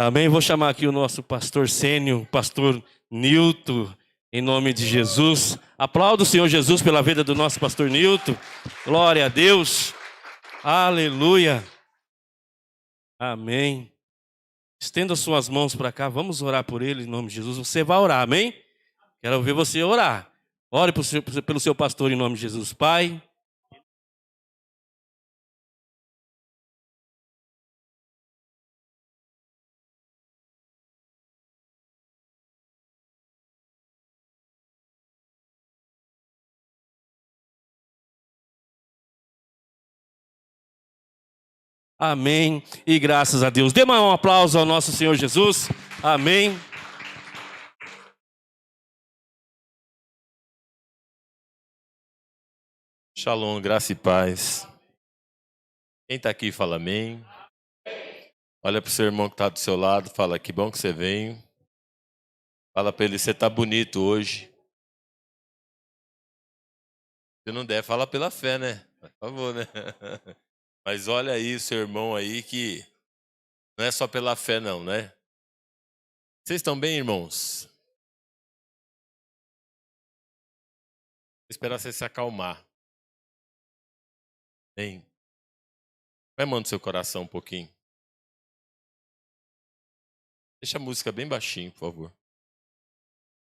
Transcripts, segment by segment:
Amém. Vou chamar aqui o nosso pastor sênior, pastor Nilton, em nome de Jesus. Aplauda o Senhor Jesus pela vida do nosso pastor Nilton. Glória a Deus. Aleluia. Amém. Estenda suas mãos para cá. Vamos orar por ele em nome de Jesus. Você vai orar, amém? Quero ver você orar. Ore pelo seu pastor em nome de Jesus. Pai. Amém. E graças a Deus. Dê um aplauso ao nosso Senhor Jesus. Amém. Shalom, graça e paz. Quem está aqui fala amém. Olha para o seu irmão que está do seu lado, fala que bom que você veio. Fala para ele, você está bonito hoje. Se não der, fala pela fé, né? Por favor, né? Mas olha aí o seu irmão aí que não é só pela fé não, né? Vocês estão bem, irmãos? Vou esperar você se acalmar. Bem, vai mão do seu coração um pouquinho. Deixa a música bem baixinho, por favor.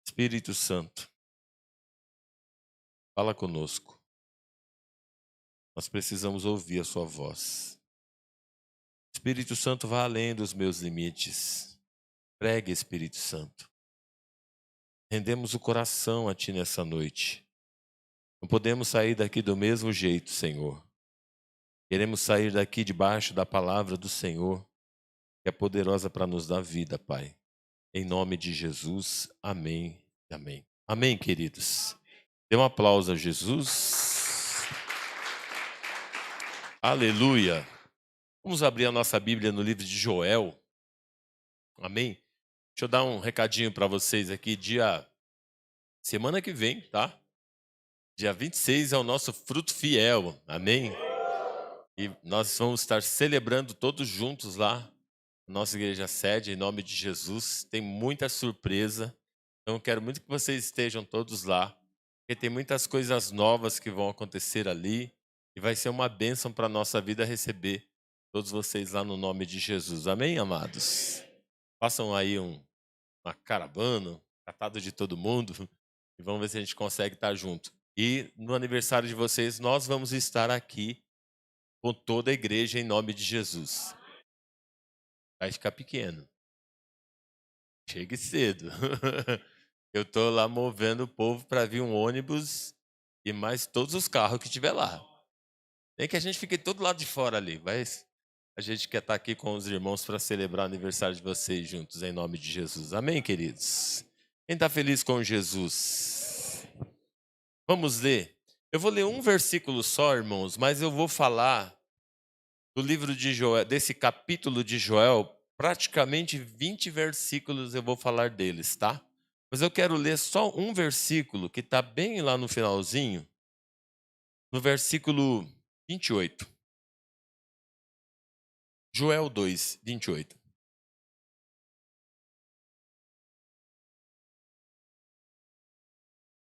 Espírito Santo, fala conosco. Nós precisamos ouvir a sua voz. Espírito Santo, vá além dos meus limites. Pregue, Espírito Santo. Rendemos o coração a Ti nessa noite. Não podemos sair daqui do mesmo jeito, Senhor. Queremos sair daqui debaixo da palavra do Senhor, que é poderosa para nos dar vida, Pai. Em nome de Jesus, amém e amém. Amém, queridos. Dê um aplauso a Jesus. Aleluia. Vamos abrir a nossa Bíblia no livro de Joel. Amém? Deixa eu dar um recadinho para vocês aqui. Semana que vem, tá? Dia 26 é o nosso fruto fiel. Amém? E nós vamos estar celebrando todos juntos lá, na nossa igreja sede, em nome de Jesus. Tem muita surpresa. Então eu quero muito que vocês estejam todos lá, porque tem muitas coisas novas que vão acontecer ali. E vai ser uma bênção para a nossa vida receber todos vocês lá no nome de Jesus. Amém, amados? Façam aí uma caravana, catado de todo mundo, e vamos ver se a gente consegue estar junto. E no aniversário de vocês, nós vamos estar aqui com toda a igreja em nome de Jesus. Vai ficar pequeno. Chegue cedo. Eu estou lá movendo o povo para vir um ônibus e mais todos os carros que tiver lá. Nem que a gente fique todo lado de fora ali, mas a gente quer estar aqui com os irmãos para celebrar o aniversário de vocês juntos, em nome de Jesus. Amém, queridos? Quem está feliz com Jesus? Vamos ler. Eu vou ler um versículo só, irmãos, mas eu vou falar do livro de Joel, desse capítulo de Joel, praticamente 20 versículos eu vou falar deles, tá? Mas eu quero ler só um versículo que está bem lá no finalzinho, no versículo 28. Joel 2, 28.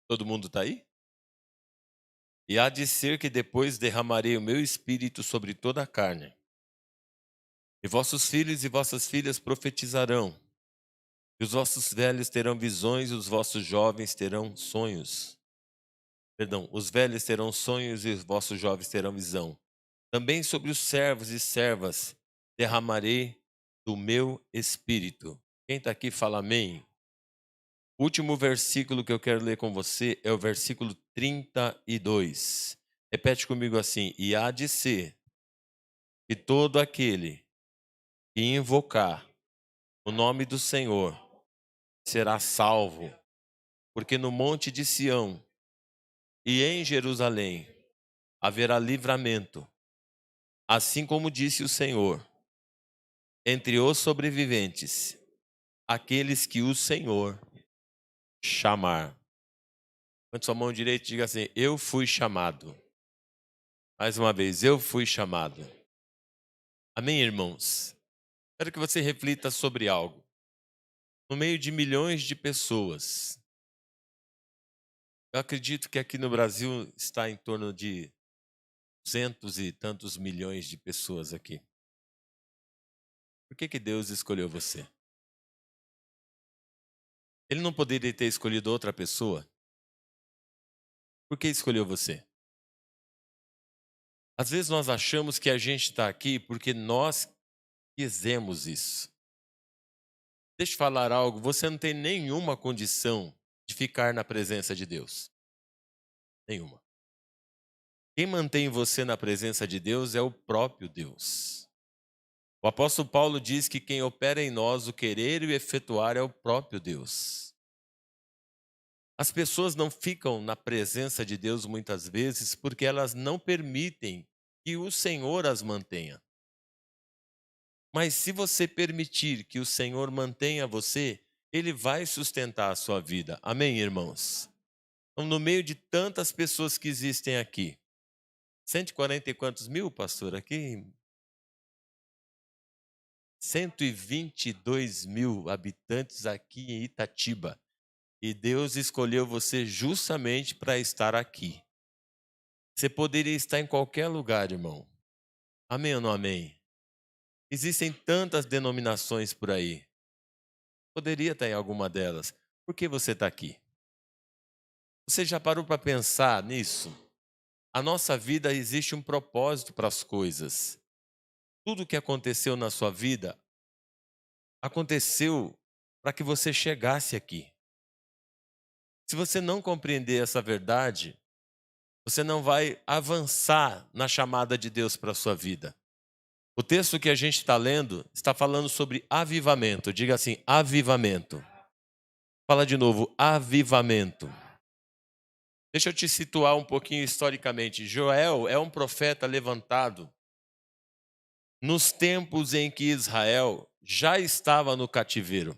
Todo mundo está aí? E há de ser que depois derramarei o meu espírito sobre toda a carne. E vossos filhos e vossas filhas profetizarão. E os vossos velhos terão visões e os vossos jovens terão sonhos. Perdão, os velhos terão sonhos e os vossos jovens terão visão. Também sobre os servos e servas derramarei do meu espírito. Quem está aqui fala amém. O último versículo que eu quero ler com você é o versículo 32. Repete comigo assim: e há de ser que todo aquele que invocar o nome do Senhor será salvo, porque no monte de Sião e em Jerusalém haverá livramento, assim como disse o Senhor, entre os sobreviventes, aqueles que o Senhor chamar. Levante sua mão direita e diga assim: eu fui chamado. Mais uma vez, eu fui chamado. Amém, irmãos? Quero que você reflita sobre algo. No meio de milhões de pessoas, eu acredito que aqui no Brasil está em torno de 200 e tantos milhões de pessoas aqui. Por que Deus escolheu você? Ele não poderia ter escolhido outra pessoa? Por que escolheu você? Às vezes nós achamos que a gente está aqui porque nós quisemos isso. Deixa eu falar algo, você não tem nenhuma condição de ficar na presença de Deus. Nenhuma. Quem mantém você na presença de Deus é o próprio Deus. O apóstolo Paulo diz que quem opera em nós o querer e o efetuar é o próprio Deus. As pessoas não ficam na presença de Deus muitas vezes porque elas não permitem que o Senhor as mantenha. Mas se você permitir que o Senhor mantenha você, Ele vai sustentar a sua vida. Amém, irmãos? Então, no meio de tantas pessoas que existem aqui, 140 e quantos mil, pastor, aqui? 122 mil habitantes aqui em Itatiba. E Deus escolheu você justamente para estar aqui. Você poderia estar em qualquer lugar, irmão. Amém ou não amém? Existem tantas denominações por aí. Poderia estar em alguma delas. Por que você está aqui? Você já parou para pensar nisso? A nossa vida existe um propósito para as coisas. Tudo que aconteceu na sua vida aconteceu para que você chegasse aqui. Se você não compreender essa verdade, você não vai avançar na chamada de Deus para a sua vida. O texto que a gente está lendo está falando sobre avivamento. Diga assim, avivamento. Fala de novo, avivamento. Deixa eu te situar um pouquinho historicamente. Joel é um profeta levantado nos tempos em que Israel já estava no cativeiro.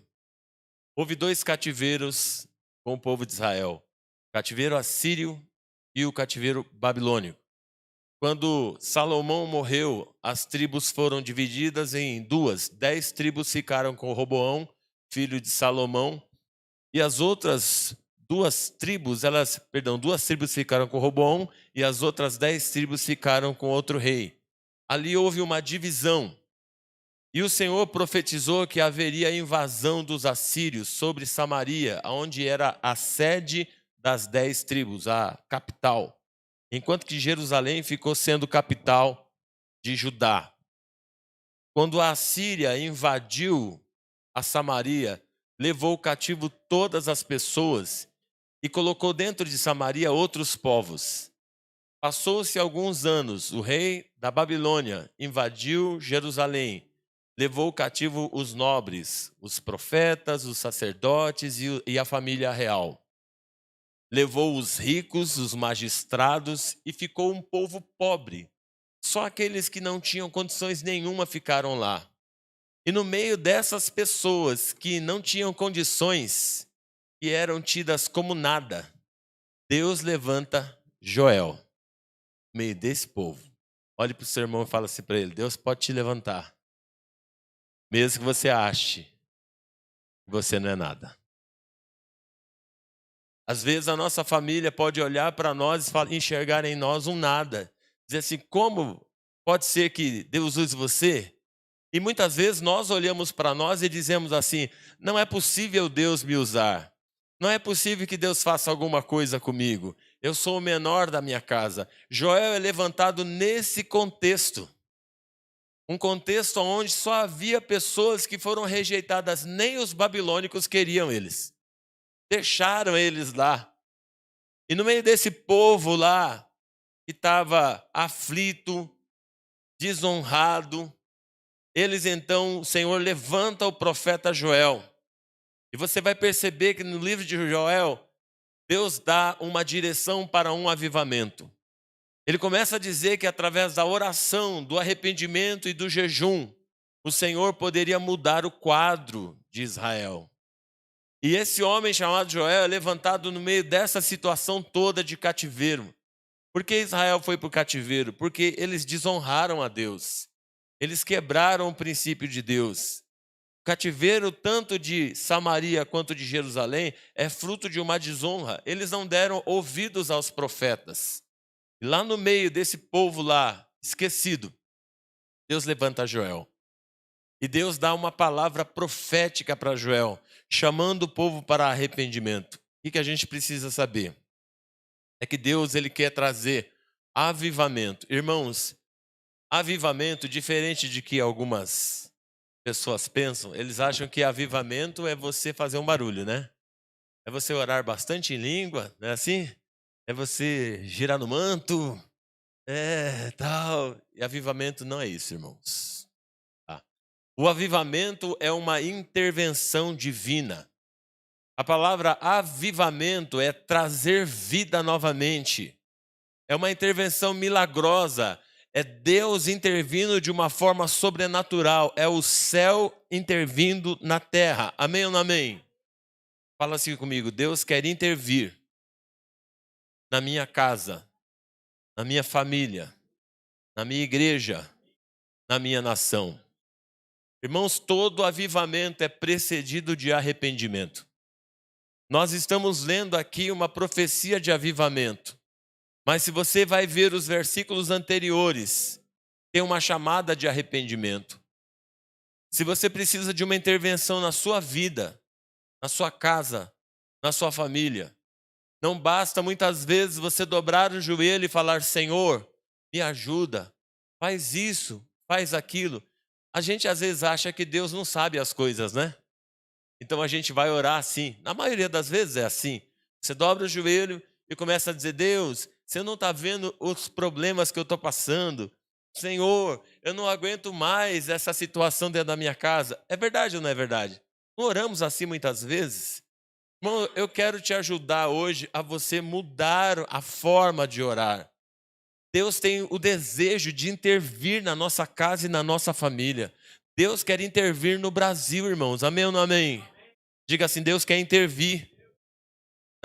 Houve 2 cativeiros com o povo de Israel. O cativeiro assírio e o cativeiro babilônico. Quando Salomão morreu, as tribos foram divididas em 2. 10 tribos ficaram com Roboão, filho de Salomão, e as outras 2 tribos ficaram com Roboão e as outras 10 tribos ficaram com outro rei. Ali houve uma divisão. E o Senhor profetizou que haveria invasão dos assírios sobre Samaria, onde era a sede das 10 tribos, a capital. Enquanto que Jerusalém ficou sendo capital de Judá. Quando a Assíria invadiu a Samaria, levou cativo todas as pessoas e colocou dentro de Samaria outros povos. Passou-se alguns anos, o rei da Babilônia invadiu Jerusalém, levou cativo os nobres, os profetas, os sacerdotes e a família real. Levou os ricos, os magistrados e ficou um povo pobre. Só aqueles que não tinham condições nenhuma ficaram lá. E no meio dessas pessoas que não tinham condições, que eram tidas como nada, Deus levanta Joel, no meio desse povo. Olhe para o seu irmão e fala assim para ele, Deus pode te levantar, mesmo que você ache que você não é nada. Às vezes a nossa família pode olhar para nós e enxergar em nós um nada. Dizer assim, como pode ser que Deus use você? E muitas vezes nós olhamos para nós e dizemos assim, não é possível Deus me usar. Não é possível que Deus faça alguma coisa comigo. Eu sou o menor da minha casa. Joel é levantado nesse contexto. Um contexto onde só havia pessoas que foram rejeitadas, nem os babilônicos queriam eles. Deixaram eles lá. E no meio desse povo lá, que estava aflito, desonrado, eles então, o Senhor levanta o profeta Joel. E você vai perceber que no livro de Joel, Deus dá uma direção para um avivamento. Ele começa a dizer que através da oração, do arrependimento e do jejum, o Senhor poderia mudar o quadro de Israel. E esse homem chamado Joel é levantado no meio dessa situação toda de cativeiro. Por que Israel foi para o cativeiro? Porque eles desonraram a Deus. Eles quebraram o princípio de Deus. O cativeiro, tanto de Samaria quanto de Jerusalém, é fruto de uma desonra. Eles não deram ouvidos aos profetas. E lá no meio desse povo lá, esquecido, Deus levanta Joel. E Deus dá uma palavra profética para Joel, chamando o povo para arrependimento. O que a gente precisa saber? É que Deus, ele quer trazer avivamento. Irmãos, avivamento, diferente de que algumas pessoas pensam, eles acham que avivamento é você fazer um barulho, né? É você orar bastante em língua, não é assim? É você girar no manto, tal. E avivamento não é isso, irmãos. O avivamento é uma intervenção divina. A palavra avivamento é trazer vida novamente. É uma intervenção milagrosa. É Deus intervindo de uma forma sobrenatural. É o céu intervindo na terra. Amém ou não amém? Fala assim comigo. Deus quer intervir na minha casa, na minha família, na minha igreja, na minha nação. Irmãos, todo avivamento é precedido de arrependimento. Nós estamos lendo aqui uma profecia de avivamento. Mas se você vai ver os versículos anteriores, tem uma chamada de arrependimento. Se você precisa de uma intervenção na sua vida, na sua casa, na sua família, não basta muitas vezes você dobrar o joelho e falar: Senhor, me ajuda, faz isso, faz aquilo. A gente às vezes acha que Deus não sabe as coisas, né? Então a gente vai orar assim. Na maioria das vezes é assim. Você dobra o joelho e começa a dizer: Deus, você não está vendo os problemas que eu estou passando? Senhor, eu não aguento mais essa situação dentro da minha casa. É verdade ou não é verdade? Não oramos assim muitas vezes? Irmão, eu quero te ajudar hoje a você mudar a forma de orar. Deus tem o desejo de intervir na nossa casa e na nossa família. Deus quer intervir no Brasil, irmãos. Amém ou não amém? Diga assim: Deus quer intervir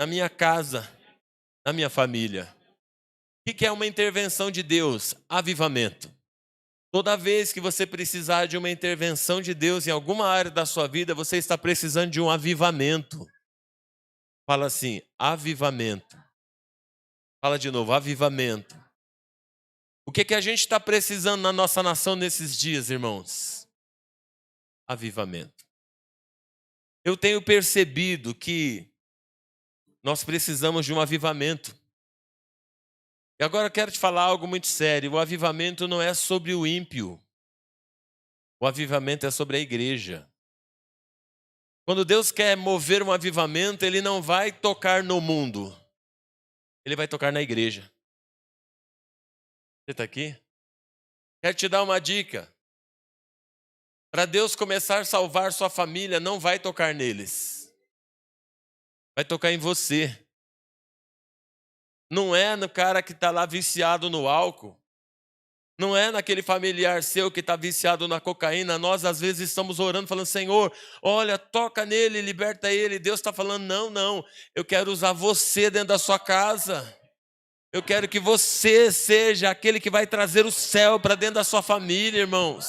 na minha casa, na minha família. O que é uma intervenção de Deus? Avivamento. Toda vez que você precisar de uma intervenção de Deus em alguma área da sua vida, você está precisando de um avivamento. Fala assim: avivamento. Fala de novo: avivamento. O que a gente está precisando na nossa nação nesses dias, irmãos? Avivamento. Eu tenho percebido que nós precisamos de um avivamento. E agora eu quero te falar algo muito sério. O avivamento não é sobre o ímpio. O avivamento é sobre a igreja. Quando Deus quer mover um avivamento, Ele não vai tocar no mundo. Ele vai tocar na igreja. Você está aqui? Quero te dar uma dica. Para Deus começar a salvar sua família, não vai tocar neles. Vai tocar em você. Não é no cara que está lá viciado no álcool. Não é naquele familiar seu que está viciado na cocaína. Nós às vezes estamos orando, falando: Senhor, olha, toca nele, liberta ele. Deus está falando: não. Eu quero usar você dentro da sua casa. Eu quero que você seja aquele que vai trazer o céu para dentro da sua família, irmãos.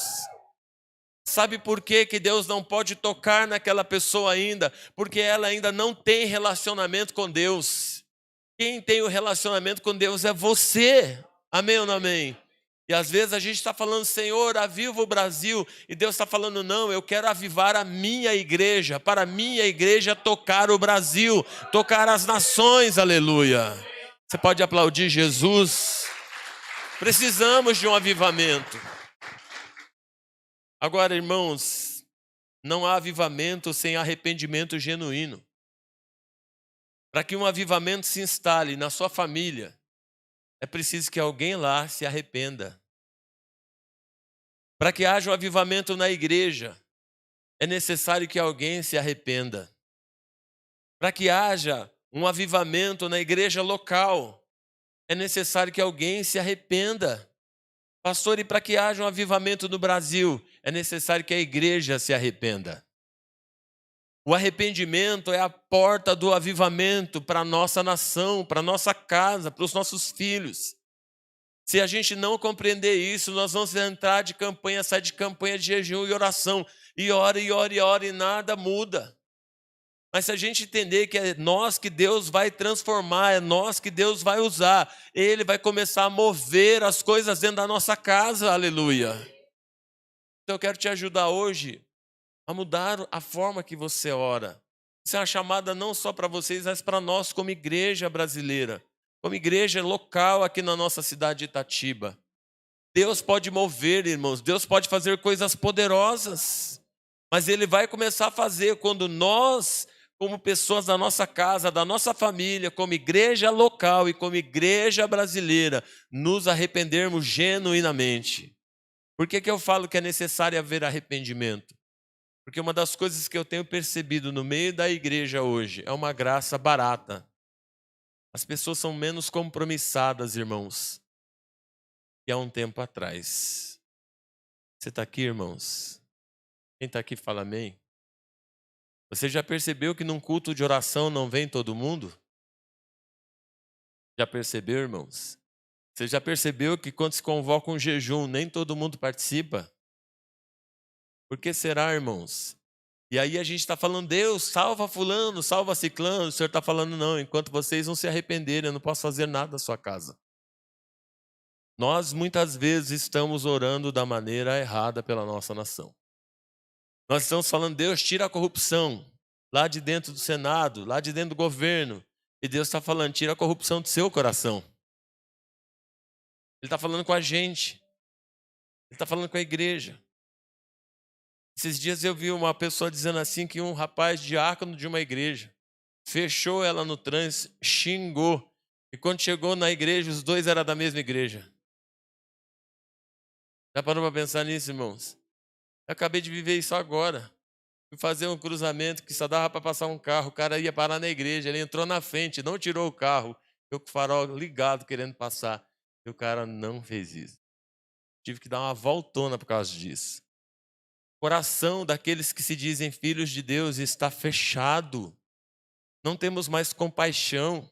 Sabe por quê que Deus não pode tocar naquela pessoa ainda? Porque ela ainda não tem relacionamento com Deus. Quem tem o relacionamento com Deus é você. Amém ou não amém? E às vezes a gente está falando: Senhor, aviva o Brasil. E Deus está falando: não, eu quero avivar a minha igreja. Para a minha igreja tocar o Brasil, tocar as nações, aleluia. Você pode aplaudir Jesus? Precisamos de um avivamento. Agora, irmãos, não há avivamento sem arrependimento genuíno. Para que um avivamento se instale na sua família, é preciso que alguém lá se arrependa. Para que haja um avivamento na igreja, é necessário que alguém se arrependa. Para que haja um avivamento na igreja local, é necessário que alguém se arrependa. Pastor, e para que haja um avivamento no Brasil, é necessário que a igreja se arrependa. O arrependimento é a porta do avivamento para a nossa nação, para a nossa casa, para os nossos filhos. Se a gente não compreender isso, nós vamos entrar de campanha, sair de campanha de jejum e oração, e ora, e ora, e ora, e nada muda. Mas se a gente entender que é nós que Deus vai transformar, é nós que Deus vai usar, Ele vai começar a mover as coisas dentro da nossa casa, aleluia. Então eu quero te ajudar hoje a mudar a forma que você ora. Isso é uma chamada não só para vocês, mas para nós como igreja brasileira, como igreja local aqui na nossa cidade de Itatiba. Deus pode mover, irmãos, Deus pode fazer coisas poderosas, mas Ele vai começar a fazer quando nós, como pessoas da nossa casa, da nossa família, como igreja local e como igreja brasileira, nos arrependermos genuinamente. Por que eu falo que é necessário haver arrependimento? Porque uma das coisas que eu tenho percebido no meio da igreja hoje é uma graça barata. As pessoas são menos compromissadas, irmãos, que há um tempo atrás. Você está aqui, irmãos? Quem está aqui fala amém. Você já percebeu que num culto de oração não vem todo mundo? Já percebeu, irmãos? Você já percebeu que quando se convoca um jejum, nem todo mundo participa? Por que será, irmãos? E aí a gente está falando, Deus, salva fulano, salva ciclano. O Senhor está falando, não, enquanto vocês não se arrependerem, eu não posso fazer nada na sua casa. Nós muitas vezes estamos orando da maneira errada pela nossa nação. Nós estamos falando, Deus, tira a corrupção lá de dentro do Senado, lá de dentro do governo. E Deus está falando, tira a corrupção do seu coração. Ele está falando com a gente. Ele está falando com a igreja. Esses dias eu vi uma pessoa dizendo assim que um rapaz diácono de uma igreja fechou ela no trânsito, xingou. E quando chegou na igreja, os dois eram da mesma igreja. Já parou para pensar nisso, irmãos? Eu acabei de viver isso agora. Fui fazer um cruzamento que só dava para passar um carro. O cara ia parar na igreja. Ele entrou na frente, não tirou o carro. Eu com o farol ligado, querendo passar. E o cara não fez isso. Tive que dar uma voltona por causa disso. O coração daqueles que se dizem filhos de Deus está fechado. Não temos mais compaixão.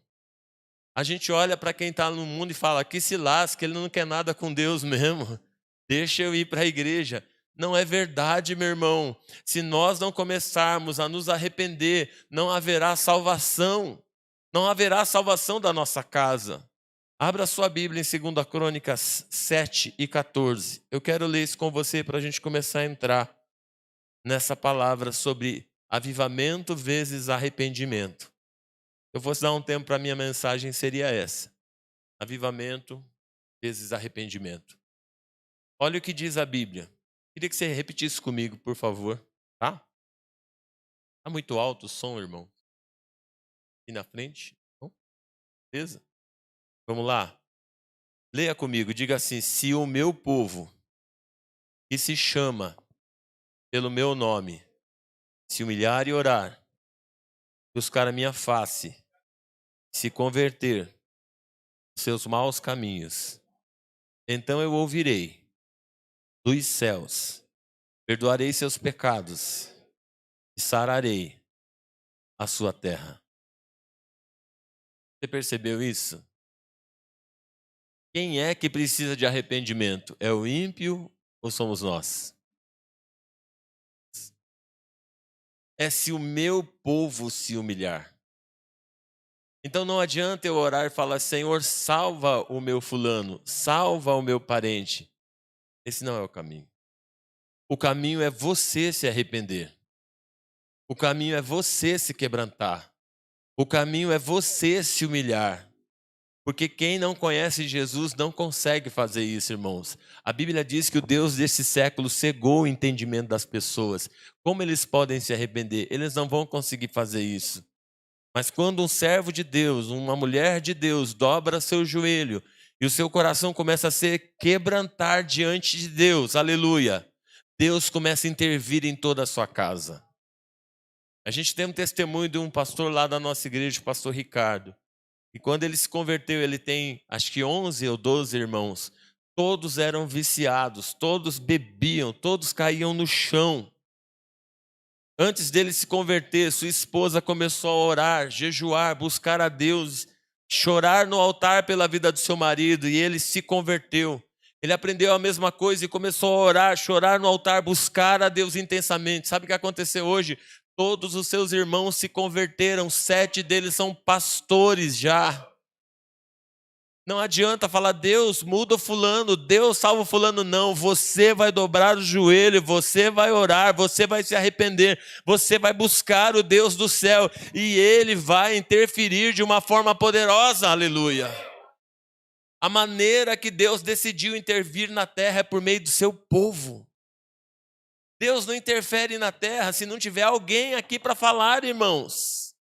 A gente olha para quem está no mundo e fala, que se lasque, ele não quer nada com Deus mesmo. Deixa eu ir para a igreja. Não é verdade, meu irmão. Se nós não começarmos a nos arrepender, não haverá salvação. Não haverá salvação da nossa casa. Abra sua Bíblia em 2 Crônicas 7 e 14. Eu quero ler isso com você para a gente começar a entrar nessa palavra sobre avivamento vezes arrependimento. Eu vou dar um tempo para a minha mensagem, seria essa. Avivamento vezes arrependimento. Olha o que diz a Bíblia. Queria que você repetisse comigo, por favor. Tá? Tá muito alto o som, irmão? Aqui na frente? Não? Beleza? Vamos lá. Leia comigo, diga assim, se o meu povo, que se chama pelo meu nome, se humilhar e orar, buscar a minha face, se converter dos seus maus caminhos, então eu ouvirei dos céus, perdoarei seus pecados e sararei a sua terra. Você percebeu isso? Quem é que precisa de arrependimento? É o ímpio ou somos nós? É se o meu povo se humilhar. Então não adianta eu orar e falar, Senhor, salva o meu fulano, salva o meu parente. Esse não é o caminho. O caminho é você se arrepender. O caminho é você se quebrantar. O caminho é você se humilhar. Porque quem não conhece Jesus não consegue fazer isso, irmãos. A Bíblia diz que o Deus desse século cegou o entendimento das pessoas. Como eles podem se arrepender? Eles não vão conseguir fazer isso. Mas quando um servo de Deus, uma mulher de Deus, dobra seu joelho e o seu coração começa a se quebrantar diante de Deus, aleluia, Deus começa a intervir em toda a sua casa. A gente tem um testemunho de um pastor lá da nossa igreja, o pastor Ricardo. E quando ele se converteu, ele tem acho que 11 ou 12 irmãos. Todos eram viciados, todos bebiam, todos caíam no chão. Antes dele se converter, sua esposa começou a orar, jejuar, buscar a Deus. chorar no altar pela vida do seu marido, e ele se converteu. Ele aprendeu a mesma coisa e começou a orar, chorar no altar, buscar a Deus intensamente. Sabe o que aconteceu hoje? Todos os seus irmãos se converteram, 7 deles são pastores já. Não adianta falar, Deus muda o fulano, Deus salva o fulano, não. Você vai dobrar o joelho, você vai orar, você vai se arrepender, você vai buscar o Deus do céu e Ele vai interferir de uma forma poderosa, aleluia. A maneira que Deus decidiu intervir na terra é por meio do seu povo. Deus não interfere na terra se não tiver alguém aqui para falar, irmãos.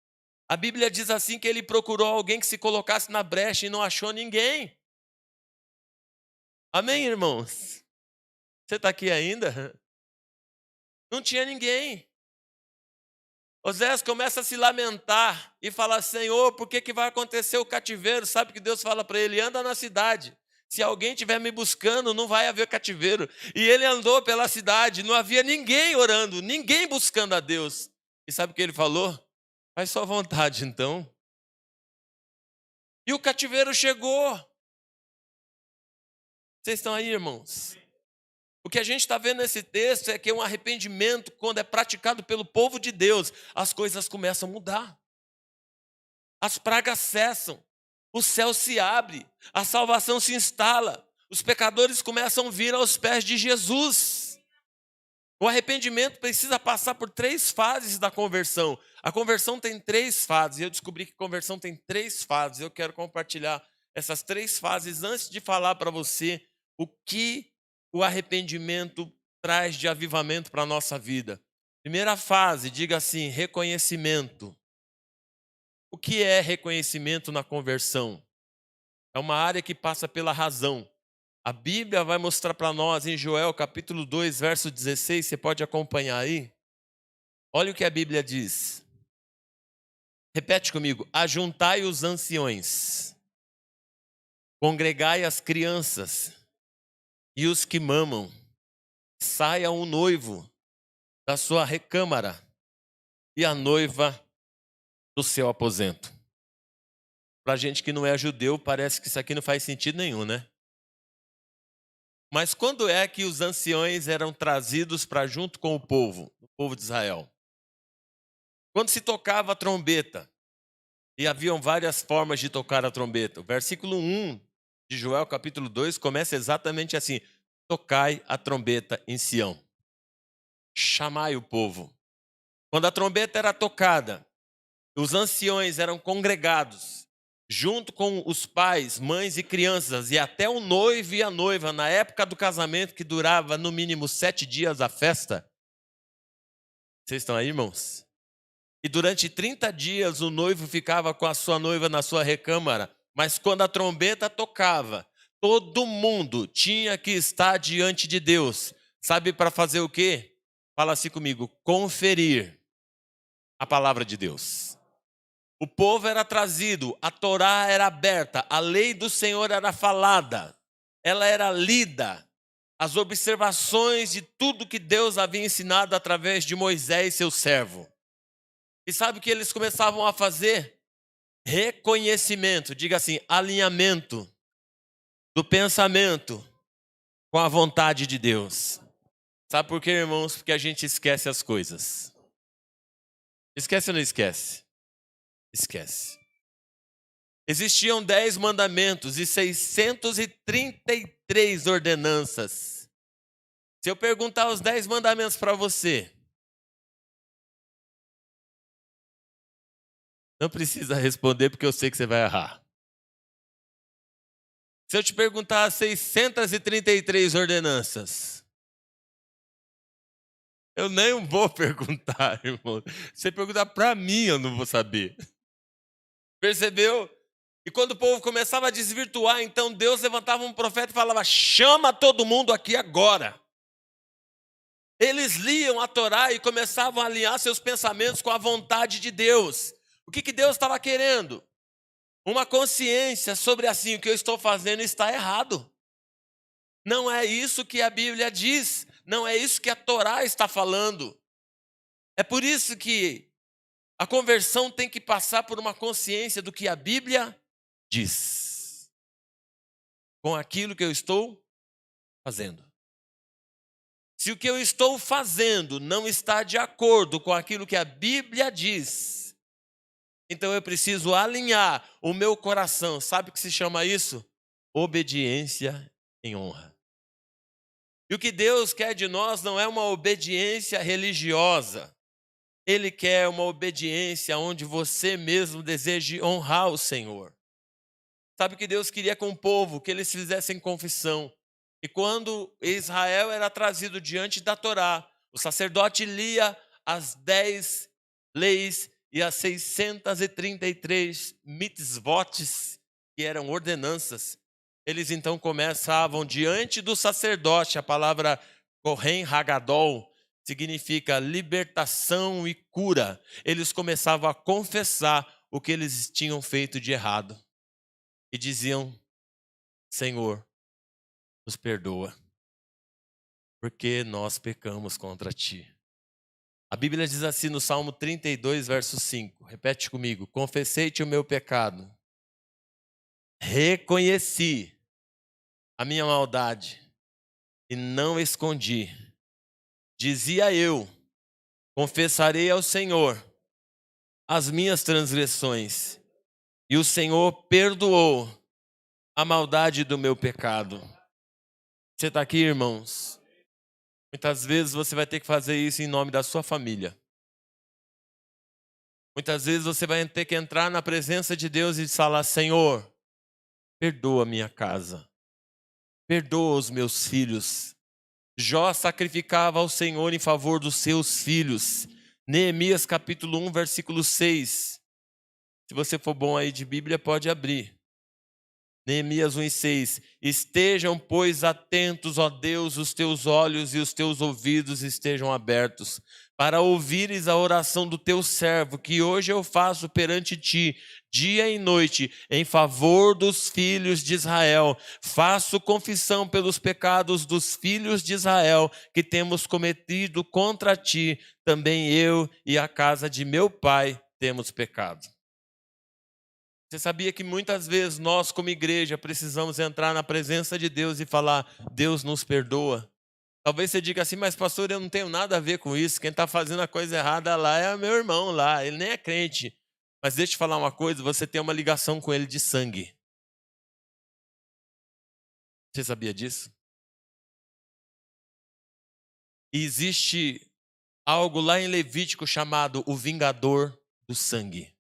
A Bíblia diz assim que ele procurou alguém que se colocasse na brecha e não achou ninguém. Amém, irmãos? Você está aqui ainda? Não tinha ninguém. Osés começa a se lamentar e fala, Senhor, por que vai acontecer o cativeiro? Sabe que Deus fala para ele, anda na cidade. Se alguém estiver me buscando, não vai haver cativeiro. E ele andou pela cidade, não havia ninguém orando, ninguém buscando a Deus. E sabe o que ele falou? Faz sua vontade, então. E o cativeiro chegou. Vocês estão aí, irmãos? O que a gente está vendo nesse texto é que um arrependimento, quando é praticado pelo povo de Deus, as coisas começam a mudar. As pragas cessam, o céu se abre, a salvação se instala, os pecadores começam a vir aos pés de Jesus. O arrependimento precisa passar por 3 fases da conversão. A conversão tem 3 fases. Eu descobri que a conversão tem 3 fases. Eu quero compartilhar essas 3 fases antes de falar para você o que o arrependimento traz de avivamento para a nossa vida. Primeira fase, diga assim, reconhecimento. O que é reconhecimento na conversão? É uma área que passa pela razão. A Bíblia vai mostrar para nós em Joel capítulo 2, verso 16, você pode acompanhar aí? Olha o que a Bíblia diz. Repete comigo. Ajuntai os anciões, congregai as crianças e os que mamam. Saia o noivo da sua recâmara e a noiva do seu aposento. Para gente que não é judeu, parece que isso aqui não faz sentido nenhum, né? Mas quando é que os anciões eram trazidos para junto com o povo de Israel? Quando se tocava a trombeta, e haviam várias formas de tocar a trombeta. O versículo 1 de Joel, capítulo 2, começa exatamente assim. Tocai a trombeta em Sião. Chamai o povo. Quando a trombeta era tocada, os anciões eram congregados, junto com os pais, mães e crianças, e até o noivo e a noiva, na época do casamento, que durava no mínimo 7 dias a festa. Vocês estão aí, irmãos? E durante 30 dias o noivo ficava com a sua noiva na sua recâmara, mas quando a trombeta tocava, todo mundo tinha que estar diante de Deus. Sabe para fazer o quê? Fala assim comigo, conferir a palavra de Deus. O povo era trazido, a Torá era aberta, a lei do Senhor era falada, ela era lida, as observações de tudo que Deus havia ensinado através de Moisés, seu servo. E sabe o que eles começavam a fazer? Reconhecimento, diga assim, alinhamento do pensamento com a vontade de Deus. Sabe por quê, irmãos? Porque a gente esquece as coisas. Esquece ou não esquece? Esquece. Existiam 10 mandamentos e 633 ordenanças. Se eu perguntar os 10 mandamentos para você, não precisa responder porque eu sei que você vai errar. Se eu te perguntar 633 ordenanças, eu nem vou perguntar, irmão. Se você perguntar para mim, eu não vou saber. Percebeu? E quando o povo começava a desvirtuar, então Deus levantava um profeta e falava, chama todo mundo aqui agora. Eles liam a Torá e começavam a alinhar seus pensamentos com a vontade de Deus. O que Deus estava querendo? Uma consciência sobre assim, o que eu estou fazendo está errado. Não é isso que a Bíblia diz. Não é isso que a Torá está falando. É por isso que a conversão tem que passar por uma consciência do que a Bíblia diz. Com aquilo que eu estou fazendo. Se o que eu estou fazendo não está de acordo com aquilo que a Bíblia diz, então eu preciso alinhar o meu coração. Sabe o que se chama isso? Obediência em honra. E o que Deus quer de nós não é uma obediência religiosa. Ele quer uma obediência onde você mesmo deseje honrar o Senhor. Sabe o que Deus queria com o povo? Que eles fizessem confissão. E quando Israel era trazido diante da Torá, o sacerdote lia as 10 leis e as 633 mitzvotes, que eram ordenanças. Eles então começavam diante do sacerdote. A palavra Kohen Hagadol significa libertação e cura. Eles começavam a confessar o que eles tinham feito de errado. E diziam: Senhor, nos perdoa, porque nós pecamos contra ti. A Bíblia diz assim no Salmo 32, verso 5. Repete comigo. Confessei-te o meu pecado. Reconheci a minha maldade e não escondi. Dizia eu, confessarei ao Senhor as minhas transgressões, e o Senhor perdoou a maldade do meu pecado. Você está aqui, irmãos? Muitas vezes você vai ter que fazer isso em nome da sua família. Muitas vezes você vai ter que entrar na presença de Deus e falar: Senhor, perdoa minha casa, perdoa os meus filhos. Jó sacrificava ao Senhor em favor dos seus filhos. Neemias capítulo 1, versículo 6. Se você for bom aí de Bíblia, pode abrir. Neemias 1:6. Estejam, pois, atentos, ó Deus, os teus olhos e os teus ouvidos estejam abertos, para ouvires a oração do teu servo, que hoje eu faço perante ti, dia e noite, em favor dos filhos de Israel. Faço confissão pelos pecados dos filhos de Israel, que temos cometido contra ti. Também eu e a casa de meu pai temos pecado. Você sabia que muitas vezes nós, como igreja, precisamos entrar na presença de Deus e falar: Deus nos perdoa? Talvez você diga assim: mas pastor, eu não tenho nada a ver com isso. Quem está fazendo a coisa errada lá é meu irmão lá, ele nem é crente. Mas deixa eu te falar uma coisa, você tem uma ligação com ele de sangue. Você sabia disso? E existe algo lá em Levítico chamado o vingador do sangue.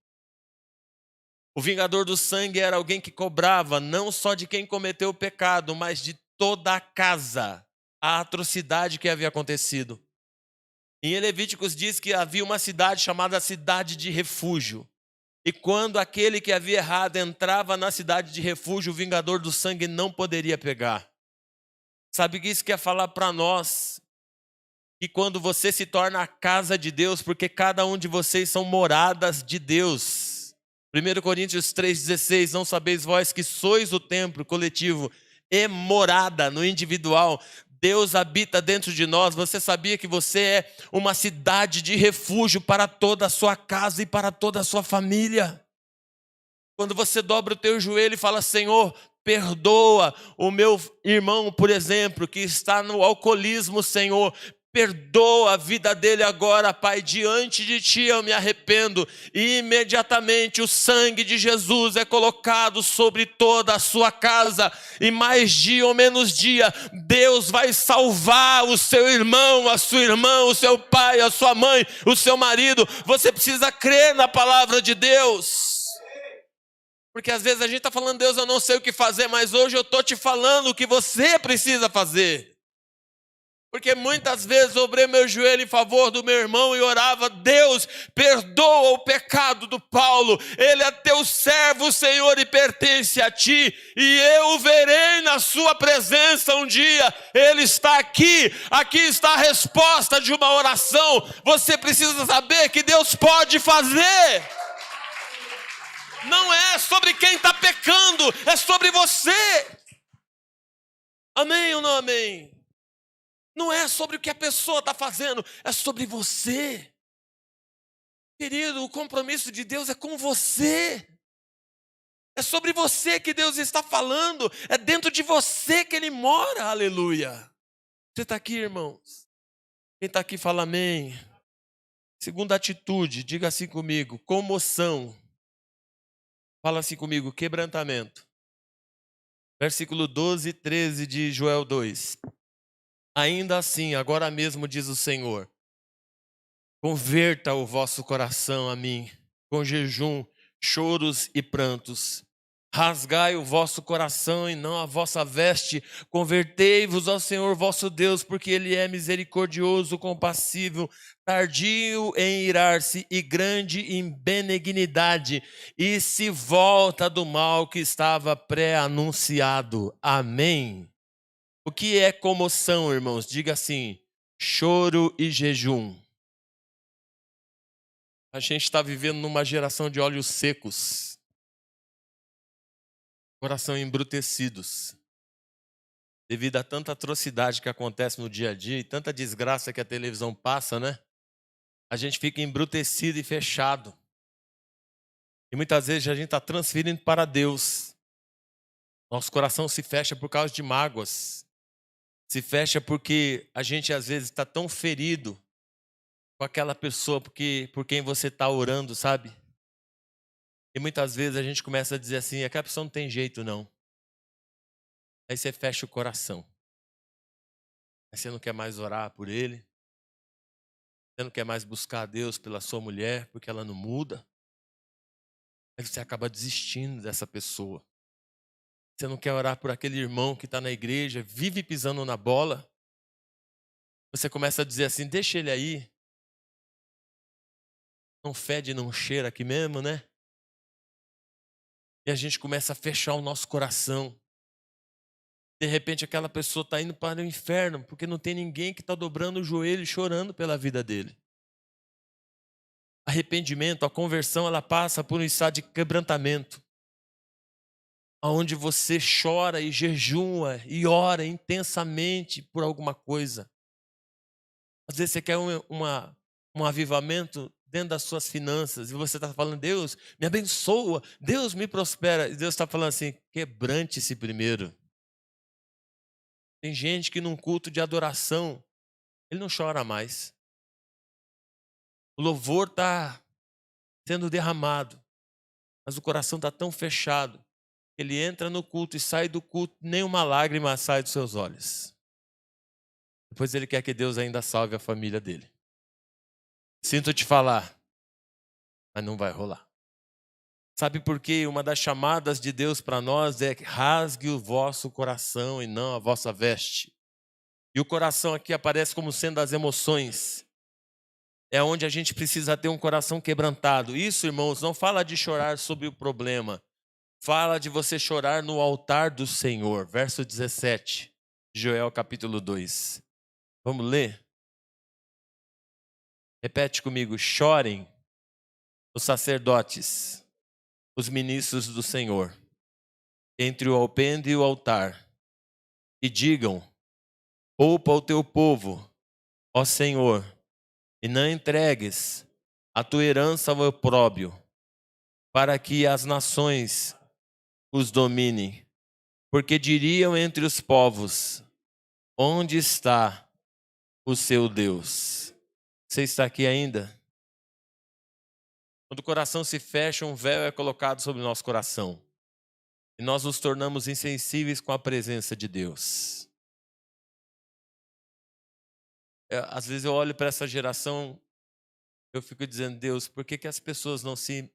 O vingador do sangue era alguém que cobrava não só de quem cometeu o pecado, mas de toda a casa, a atrocidade que havia acontecido. Em Levíticos diz que havia uma cidade chamada cidade de refúgio. E quando aquele que havia errado entrava na cidade de refúgio, o vingador do sangue não poderia pegar. Sabe o que isso quer falar para nós? Que quando você se torna a casa de Deus, porque cada um de vocês são moradas de Deus. 1 Coríntios 3,16, não sabeis vós que sois o templo coletivo e morada no individual. Deus habita dentro de nós. Você sabia que você é uma cidade de refúgio para toda a sua casa e para toda a sua família? Quando você dobra o teu joelho e fala: Senhor, perdoa o meu irmão, por exemplo, que está no alcoolismo, Senhor, perdoa a vida dele agora, Pai, diante de ti eu me arrependo. E imediatamente o sangue de Jesus é colocado sobre toda a sua casa. E mais dia ou menos dia, Deus vai salvar o seu irmão, a sua irmã, o seu pai, a sua mãe, o seu marido. Você precisa crer na palavra de Deus. Porque às vezes a gente está falando: Deus, eu não sei o que fazer, mas hoje eu estou te falando o que você precisa fazer. Porque muitas vezes dobrei meu joelho em favor do meu irmão e orava: Deus, perdoa o pecado do Paulo. Ele é teu servo, Senhor, e pertence a ti. E eu o verei na sua presença um dia. Ele está aqui. Aqui está a resposta de uma oração. Você precisa saber que Deus pode fazer. Não é sobre quem está pecando, é sobre você. Amém ou não amém? Não é sobre o que a pessoa está fazendo, é sobre você. Querido, o compromisso de Deus é com você. É sobre você que Deus está falando. É dentro de você que Ele mora. Aleluia. Você está aqui, irmãos? Quem está aqui fala amém. Segunda atitude, diga assim comigo, comoção. Fala assim comigo, quebrantamento. Versículo 12 e 13 de Joel 2. Ainda assim, agora mesmo diz o Senhor, converta o vosso coração a mim, com jejum, choros e prantos. Rasgai o vosso coração e não a vossa veste. Convertei-vos ao Senhor vosso Deus, porque Ele é misericordioso, compassível, tardio em irar-se e grande em benignidade, e se volta do mal que estava pré-anunciado. Amém. O que é comoção, irmãos? Diga assim, choro e jejum. A gente está vivendo numa geração de olhos secos, coração embrutecidos, devido a tanta atrocidade que acontece no dia a dia e tanta desgraça que a televisão passa, né? A gente fica embrutecido e fechado. E muitas vezes a gente está transferindo para Deus. Nosso coração se fecha por causa de mágoas. Se fecha porque a gente às vezes está tão ferido com aquela pessoa por quem você está orando, sabe? E muitas vezes a gente começa a dizer assim, aquela pessoa não tem jeito não. Aí você fecha o coração. Aí você não quer mais orar por ele. Você não quer mais buscar a Deus pela sua mulher, porque ela não muda. Aí você acaba desistindo dessa pessoa. Você não quer orar por aquele irmão que está na igreja, vive pisando na bola. Você começa a dizer assim, deixa ele aí. Não fede, não cheira aqui mesmo, né? E a gente começa a fechar o nosso coração. De repente aquela pessoa está indo para o inferno, porque não tem ninguém que está dobrando o joelho e chorando pela vida dele. Arrependimento, a conversão, ela passa por um estado de quebrantamento, onde você chora e jejua e ora intensamente por alguma coisa. Às vezes você quer um avivamento dentro das suas finanças e você está falando, Deus me abençoa, Deus me prospera. E Deus está falando assim, quebrante-se primeiro. Tem gente que num culto de adoração, ele não chora mais. O louvor está sendo derramado, mas o coração está tão fechado. Ele entra no culto e sai do culto, nenhuma lágrima sai dos seus olhos. Depois ele quer que Deus ainda salve a família dele. Sinto te falar, mas não vai rolar. Sabe por quê? Uma das chamadas de Deus para nós é rasgue o vosso coração e não a vossa veste. E o coração aqui aparece como sendo as emoções. É onde a gente precisa ter um coração quebrantado. Isso, irmãos, não fala de chorar sobre o problema. Fala de você chorar no altar do Senhor. Verso 17, Joel capítulo 2. Vamos ler? Repete comigo. Chorem os sacerdotes, os ministros do Senhor, entre o alpendre e o altar, e digam, poupa o teu povo, ó Senhor, e não entregues a tua herança ao opróbrio, para que as nações os dominem. Porque diriam entre os povos, onde está o seu Deus? Você está aqui ainda? Quando o coração se fecha, um véu é colocado sobre o nosso coração. E nós nos tornamos insensíveis com a presença de Deus. Às vezes eu olho para essa geração, eu fico dizendo, Deus, por que as pessoas não se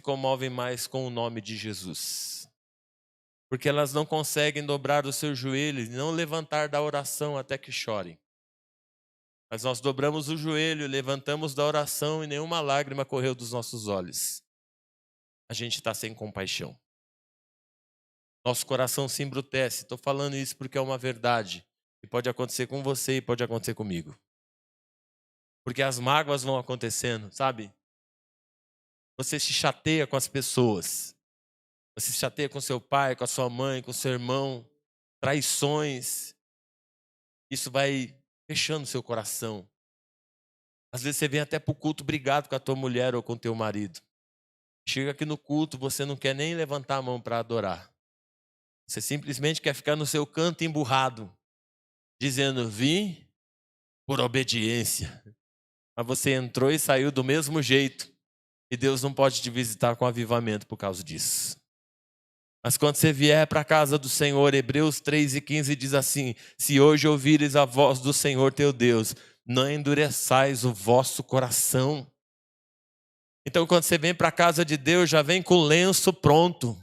comovem mais com o nome de Jesus? Porque elas não conseguem dobrar os seus joelhos e não levantar da oração até que chorem. Mas nós dobramos o joelho, levantamos da oração e nenhuma lágrima correu dos nossos olhos. A gente está sem compaixão. Nosso coração se embrutece. Estou falando isso porque é uma verdade. E pode acontecer com você e pode acontecer comigo. Porque as mágoas vão acontecendo, sabe? Você se chateia com as pessoas. Você se chateia com seu pai, com a sua mãe, com seu irmão. Traições. Isso vai fechando seu coração. Às vezes você vem até para o culto brigado com a tua mulher ou com o teu marido. Chega aqui no culto, você não quer nem levantar a mão para adorar. Você simplesmente quer ficar no seu canto emburrado, dizendo, vim por obediência. Mas você entrou e saiu do mesmo jeito. E Deus não pode te visitar com avivamento por causa disso. Mas quando você vier para a casa do Senhor, Hebreus 3:15 diz assim, se hoje ouvires a voz do Senhor teu Deus, não endureçais o vosso coração. Então quando você vem para a casa de Deus, já vem com o lenço pronto.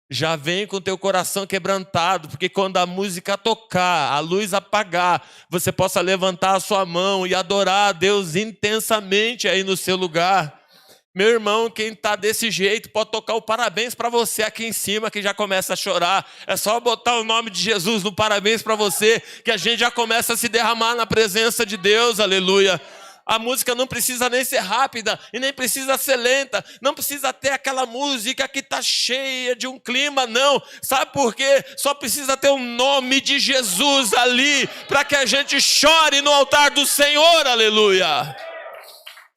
Já vem com o teu coração quebrantado, porque quando a música tocar, a luz apagar, você possa levantar a sua mão e adorar a Deus intensamente aí no seu lugar. Meu irmão, quem está desse jeito pode tocar o parabéns para você aqui em cima, que já começa a chorar. É só botar o nome de Jesus no parabéns para você, que a gente já começa a se derramar na presença de Deus, aleluia. A música não precisa nem ser rápida e nem precisa ser lenta. Não precisa ter aquela música que está cheia de um clima, não. Sabe por quê? Só precisa ter o nome de Jesus ali para que a gente chore no altar do Senhor, aleluia.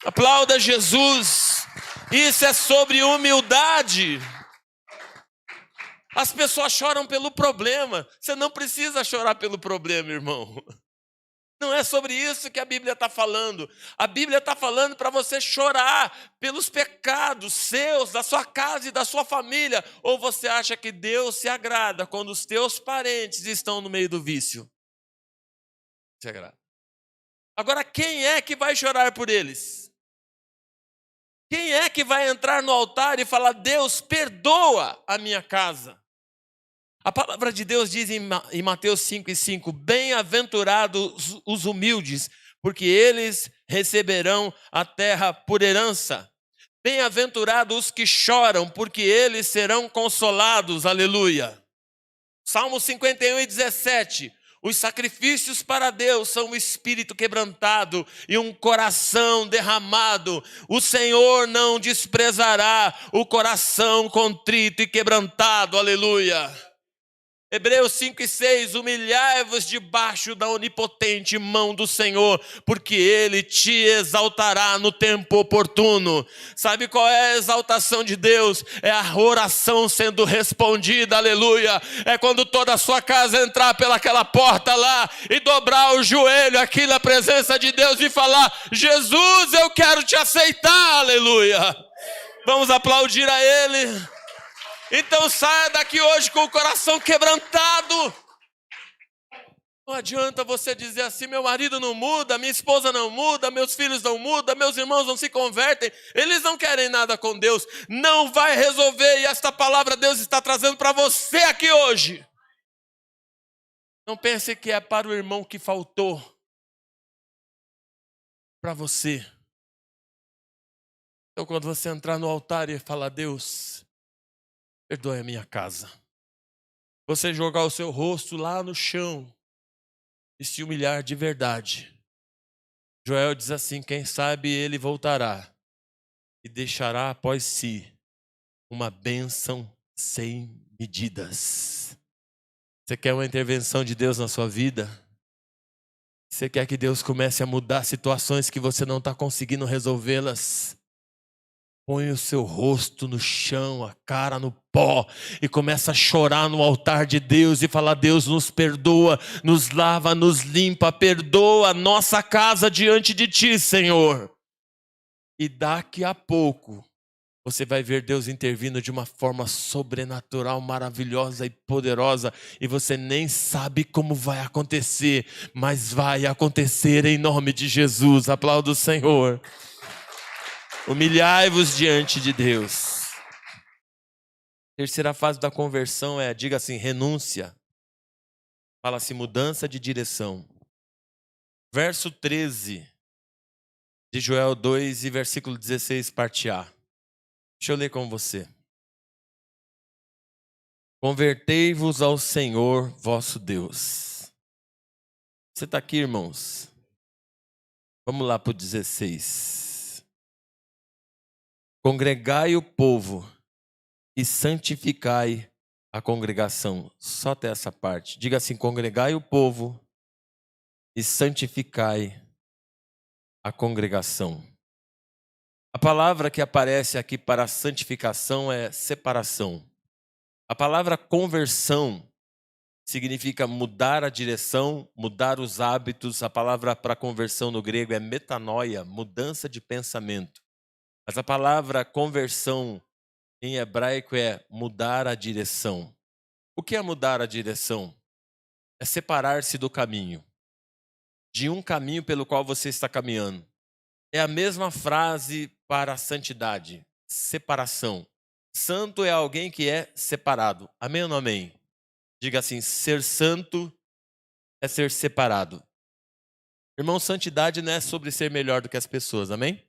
Aplauda Jesus. Isso é sobre humildade. As pessoas choram pelo problema. Você não precisa chorar pelo problema, irmão. Não é sobre isso que a Bíblia está falando. A Bíblia está falando para você chorar pelos pecados seus, da sua casa e da sua família. Ou você acha que Deus se agrada quando os teus parentes estão no meio do vício? Se agrada. Agora, quem é que vai chorar por eles? Quem é que vai entrar no altar e falar, Deus, perdoa a minha casa? A palavra de Deus diz em Mateus 5:5, bem-aventurados os humildes, porque eles receberão a terra por herança. Bem-aventurados os que choram, porque eles serão consolados, aleluia. Salmo 51:17, os sacrifícios para Deus são um espírito quebrantado e um coração derramado. O Senhor não desprezará o coração contrito e quebrantado, aleluia. Hebreus 5:6, humilhai-vos debaixo da onipotente mão do Senhor, porque Ele te exaltará no tempo oportuno. Sabe qual é a exaltação de Deus? É a oração sendo respondida, aleluia. É quando toda a sua casa entrar pelaquela porta lá e dobrar o joelho aqui na presença de Deus e falar, Jesus, eu quero te aceitar, aleluia. Vamos aplaudir a Ele. Então saia daqui hoje com o coração quebrantado. Não adianta você dizer assim, meu marido não muda, minha esposa não muda, meus filhos não mudam, meus irmãos não se convertem, eles não querem nada com Deus. Não vai resolver, e esta palavra Deus está trazendo para você aqui hoje. Não pense que é para o irmão que faltou, para você. Então quando você entrar no altar e falar, Deus, perdoe a minha casa. Você jogar o seu rosto lá no chão e se humilhar de verdade. Joel diz assim, quem sabe ele voltará e deixará após si uma bênção sem medidas. Você quer uma intervenção de Deus na sua vida? Você quer que Deus comece a mudar situações que você não está conseguindo resolvê-las? Põe o seu rosto no chão, a cara no pó e começa a chorar no altar de Deus e falar, Deus nos perdoa, nos lava, nos limpa, perdoa a nossa casa diante de Ti, Senhor. E daqui a pouco você vai ver Deus intervindo de uma forma sobrenatural, maravilhosa e poderosa e você nem sabe como vai acontecer, mas vai acontecer em nome de Jesus. Aplauda o Senhor. Humilhai-vos diante de Deus. Terceira fase da conversão diga assim, renúncia. Fala assim, mudança de direção. Verso 13 de Joel 2 e versículo 16, parte A. Deixa eu ler com você. Convertei-vos ao Senhor vosso Deus. Você está aqui, irmãos? Vamos lá para o 16. Congregai o povo e santificai a congregação. Só até essa parte. Diga assim, congregai o povo e santificai a congregação. A palavra que aparece aqui para santificação é separação. A palavra conversão significa mudar a direção, mudar os hábitos. A palavra para conversão no grego é metanoia, mudança de pensamento. Mas a palavra conversão em hebraico é mudar a direção. O que é mudar a direção? É separar-se do caminho, de um caminho pelo qual você está caminhando. É a mesma frase para a santidade, separação. Santo é alguém que é separado. Amém ou não amém? Diga assim, ser santo é ser separado. Irmão, santidade não é sobre ser melhor do que as pessoas, amém?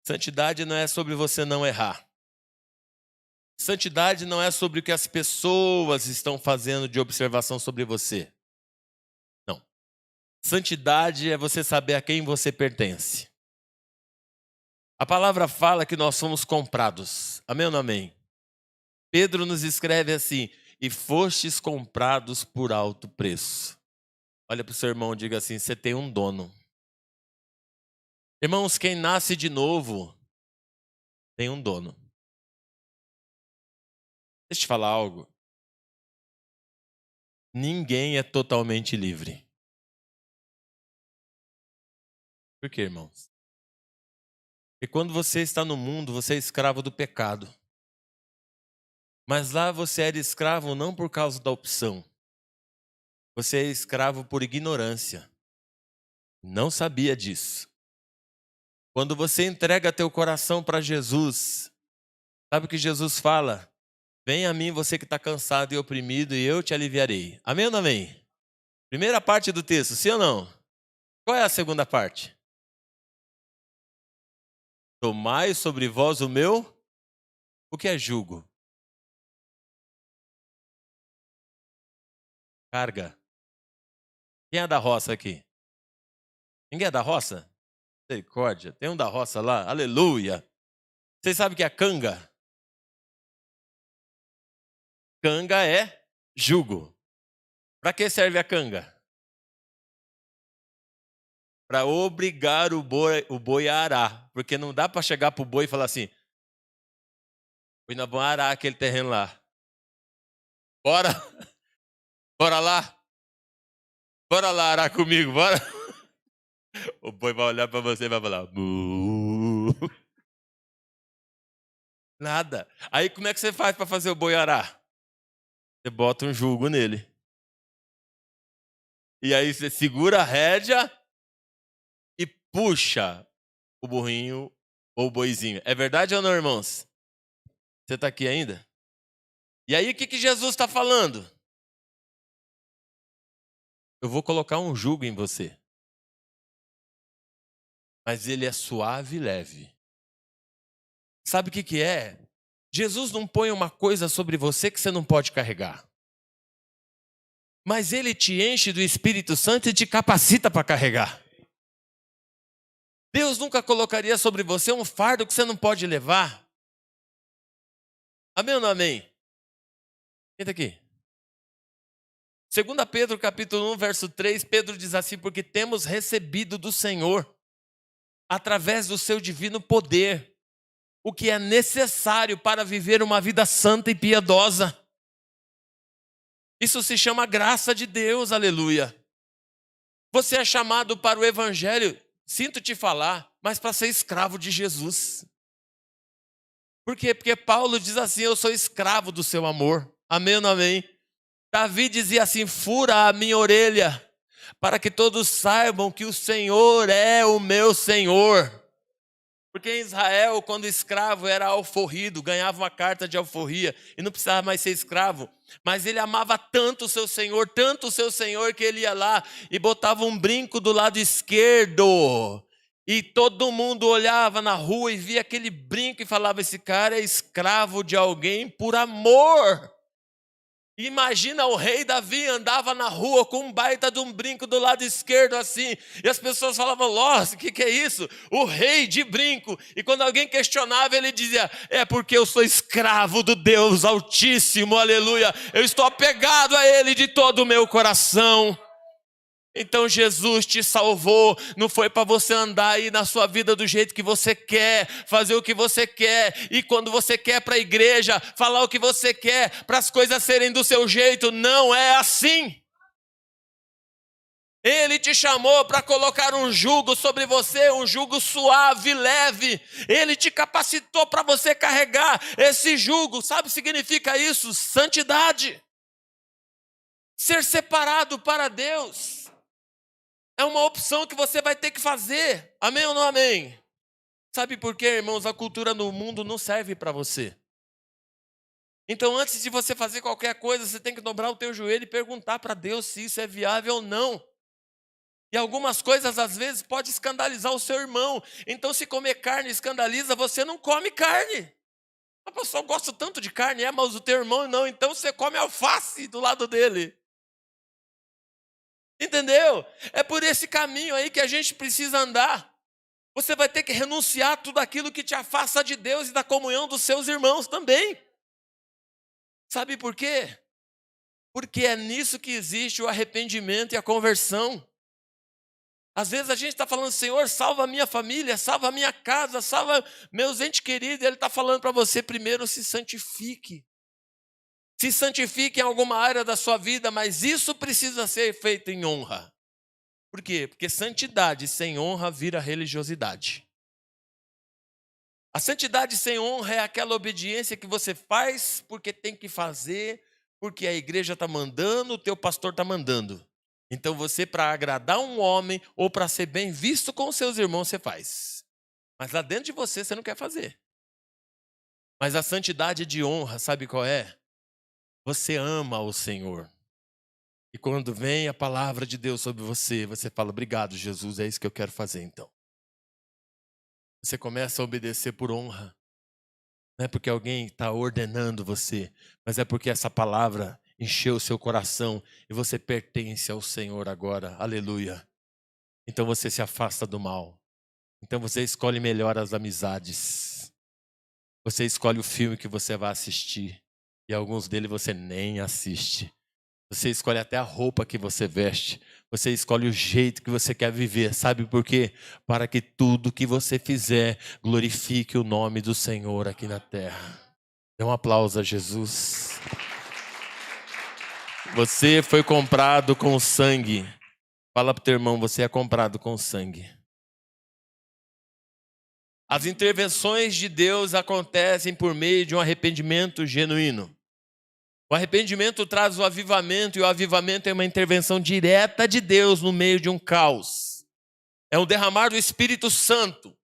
Santidade não é sobre você não errar. Santidade não é sobre o que as pessoas estão fazendo de observação sobre você. Não. Santidade é você saber a quem você pertence. A palavra fala que nós somos comprados. Amém ou não amém? Pedro nos escreve assim, e fostes comprados por alto preço. Olha para o seu irmão e diga assim, você tem um dono. Irmãos, quem nasce de novo tem um dono. Deixa eu te falar algo. Ninguém é totalmente livre. Por quê, irmãos? Porque quando você está no mundo, você é escravo do pecado. Mas lá você era escravo não por causa da opção. Você é escravo por ignorância. Não sabia disso. Quando você entrega teu coração para Jesus, sabe o que Jesus fala? Venha a mim você que está cansado e oprimido e eu te aliviarei. Amém ou não amém? Primeira parte do texto, sim ou não? Qual é a segunda parte? Tomai sobre vós o meu... O que é jugo? Carga. Quem é da roça aqui? Ninguém é da roça? Misericórdia. Tem um da roça lá. Aleluia. Vocês sabem o que é canga? Canga é jugo. Para que serve a canga? Para obrigar o boi a arar. Porque não dá para chegar para o boi e falar assim, boi, nós vamos arar aquele terreno lá. Bora. Bora lá. Bora lá arar comigo, bora. O boi vai olhar para você e vai falar, buh. Nada. Aí como é que você faz para fazer o boi arar? Você bota um jugo nele. E aí você segura a rédea e puxa o burrinho ou o boizinho. É verdade ou não, irmãos? Você está aqui ainda? E aí o que Jesus está falando? Eu vou colocar um jugo em você. Mas ele é suave e leve. Sabe o que é? Jesus não põe uma coisa sobre você que você não pode carregar. Mas ele te enche do Espírito Santo e te capacita para carregar. Deus nunca colocaria sobre você um fardo que você não pode levar. Amém ou não amém? Quem está aqui? 2 Pedro capítulo 1, verso 3, Pedro diz assim, porque temos recebido do Senhor, através do seu divino poder, o que é necessário para viver uma vida santa e piedosa. Isso se chama graça de Deus, aleluia. Você é chamado para o evangelho, sinto te falar, mas para ser escravo de Jesus. Por quê? Porque Paulo diz assim, eu sou escravo do seu amor. Amém ou não amém? Davi dizia assim, fura a minha orelha, para que todos saibam que o Senhor é o meu Senhor. Porque em Israel, quando escravo era alforrido, ganhava uma carta de alforria e não precisava mais ser escravo. Mas ele amava tanto o seu Senhor, que ele ia lá e botava um brinco do lado esquerdo. E todo mundo olhava na rua e via aquele brinco e falava, esse cara é escravo de alguém por amor. Imagina o rei Davi andava na rua com um baita de um brinco do lado esquerdo assim, e as pessoas falavam, nossa, o que é isso? O rei de brinco. E quando alguém questionava, ele dizia, é porque eu sou escravo do Deus Altíssimo, aleluia. Eu estou apegado a ele de todo o meu coração. Então Jesus te salvou, não foi para você andar aí na sua vida do jeito que você quer, fazer o que você quer, e quando você quer para a igreja, falar o que você quer, para as coisas serem do seu jeito, não é assim. Ele te chamou para colocar um jugo sobre você, um jugo suave, leve. Ele te capacitou para você carregar esse jugo. Sabe o que significa isso? Santidade. Ser separado para Deus. É uma opção que você vai ter que fazer. Amém ou não amém? Sabe por quê, irmãos? A cultura no mundo não serve para você. Então, antes de você fazer qualquer coisa, você tem que dobrar o teu joelho e perguntar para Deus se isso é viável ou não. E algumas coisas, às vezes, pode escandalizar o seu irmão. Então, se comer carne escandaliza, você não come carne. A pessoa gosta tanto de carne, mas o teu irmão não. Então, você come alface do lado dele. Entendeu? É por esse caminho aí que a gente precisa andar. Você vai ter que renunciar a tudo aquilo que te afasta de Deus e da comunhão dos seus irmãos também. Sabe por quê? Porque é nisso que existe o arrependimento e a conversão. Às vezes a gente está falando, Senhor, salva a minha família, salva a minha casa, salva meus entes queridos. Ele está falando para você, primeiro se santifique. Se santifique em alguma área da sua vida, mas isso precisa ser feito em honra. Por quê? Porque santidade sem honra vira religiosidade. A santidade sem honra é aquela obediência que você faz porque tem que fazer, porque a igreja está mandando, o teu pastor está mandando. Então você, para agradar um homem ou para ser bem visto com os seus irmãos, você faz. Mas lá dentro de você, você não quer fazer. Mas a santidade de honra, sabe qual é? Você ama o Senhor. E quando vem a palavra de Deus sobre você, você fala, obrigado, Jesus, é isso que eu quero fazer então. Você começa a obedecer por honra. Não é porque alguém está ordenando você, mas é porque essa palavra encheu o seu coração e você pertence ao Senhor agora. Aleluia. Então você se afasta do mal. Então você escolhe melhor as amizades. Você escolhe o filme que você vai assistir. E alguns deles você nem assiste. Você escolhe até a roupa que você veste. Você escolhe o jeito que você quer viver. Sabe por quê? Para que tudo que você fizer glorifique o nome do Senhor aqui na terra. Dê um aplauso a Jesus. Você foi comprado com sangue. Fala para o teu irmão, você é comprado com sangue. As intervenções de Deus acontecem por meio de um arrependimento genuíno. O arrependimento traz o avivamento, e o avivamento é uma intervenção direta de Deus no meio de um caos. É um derramar do Espírito Santo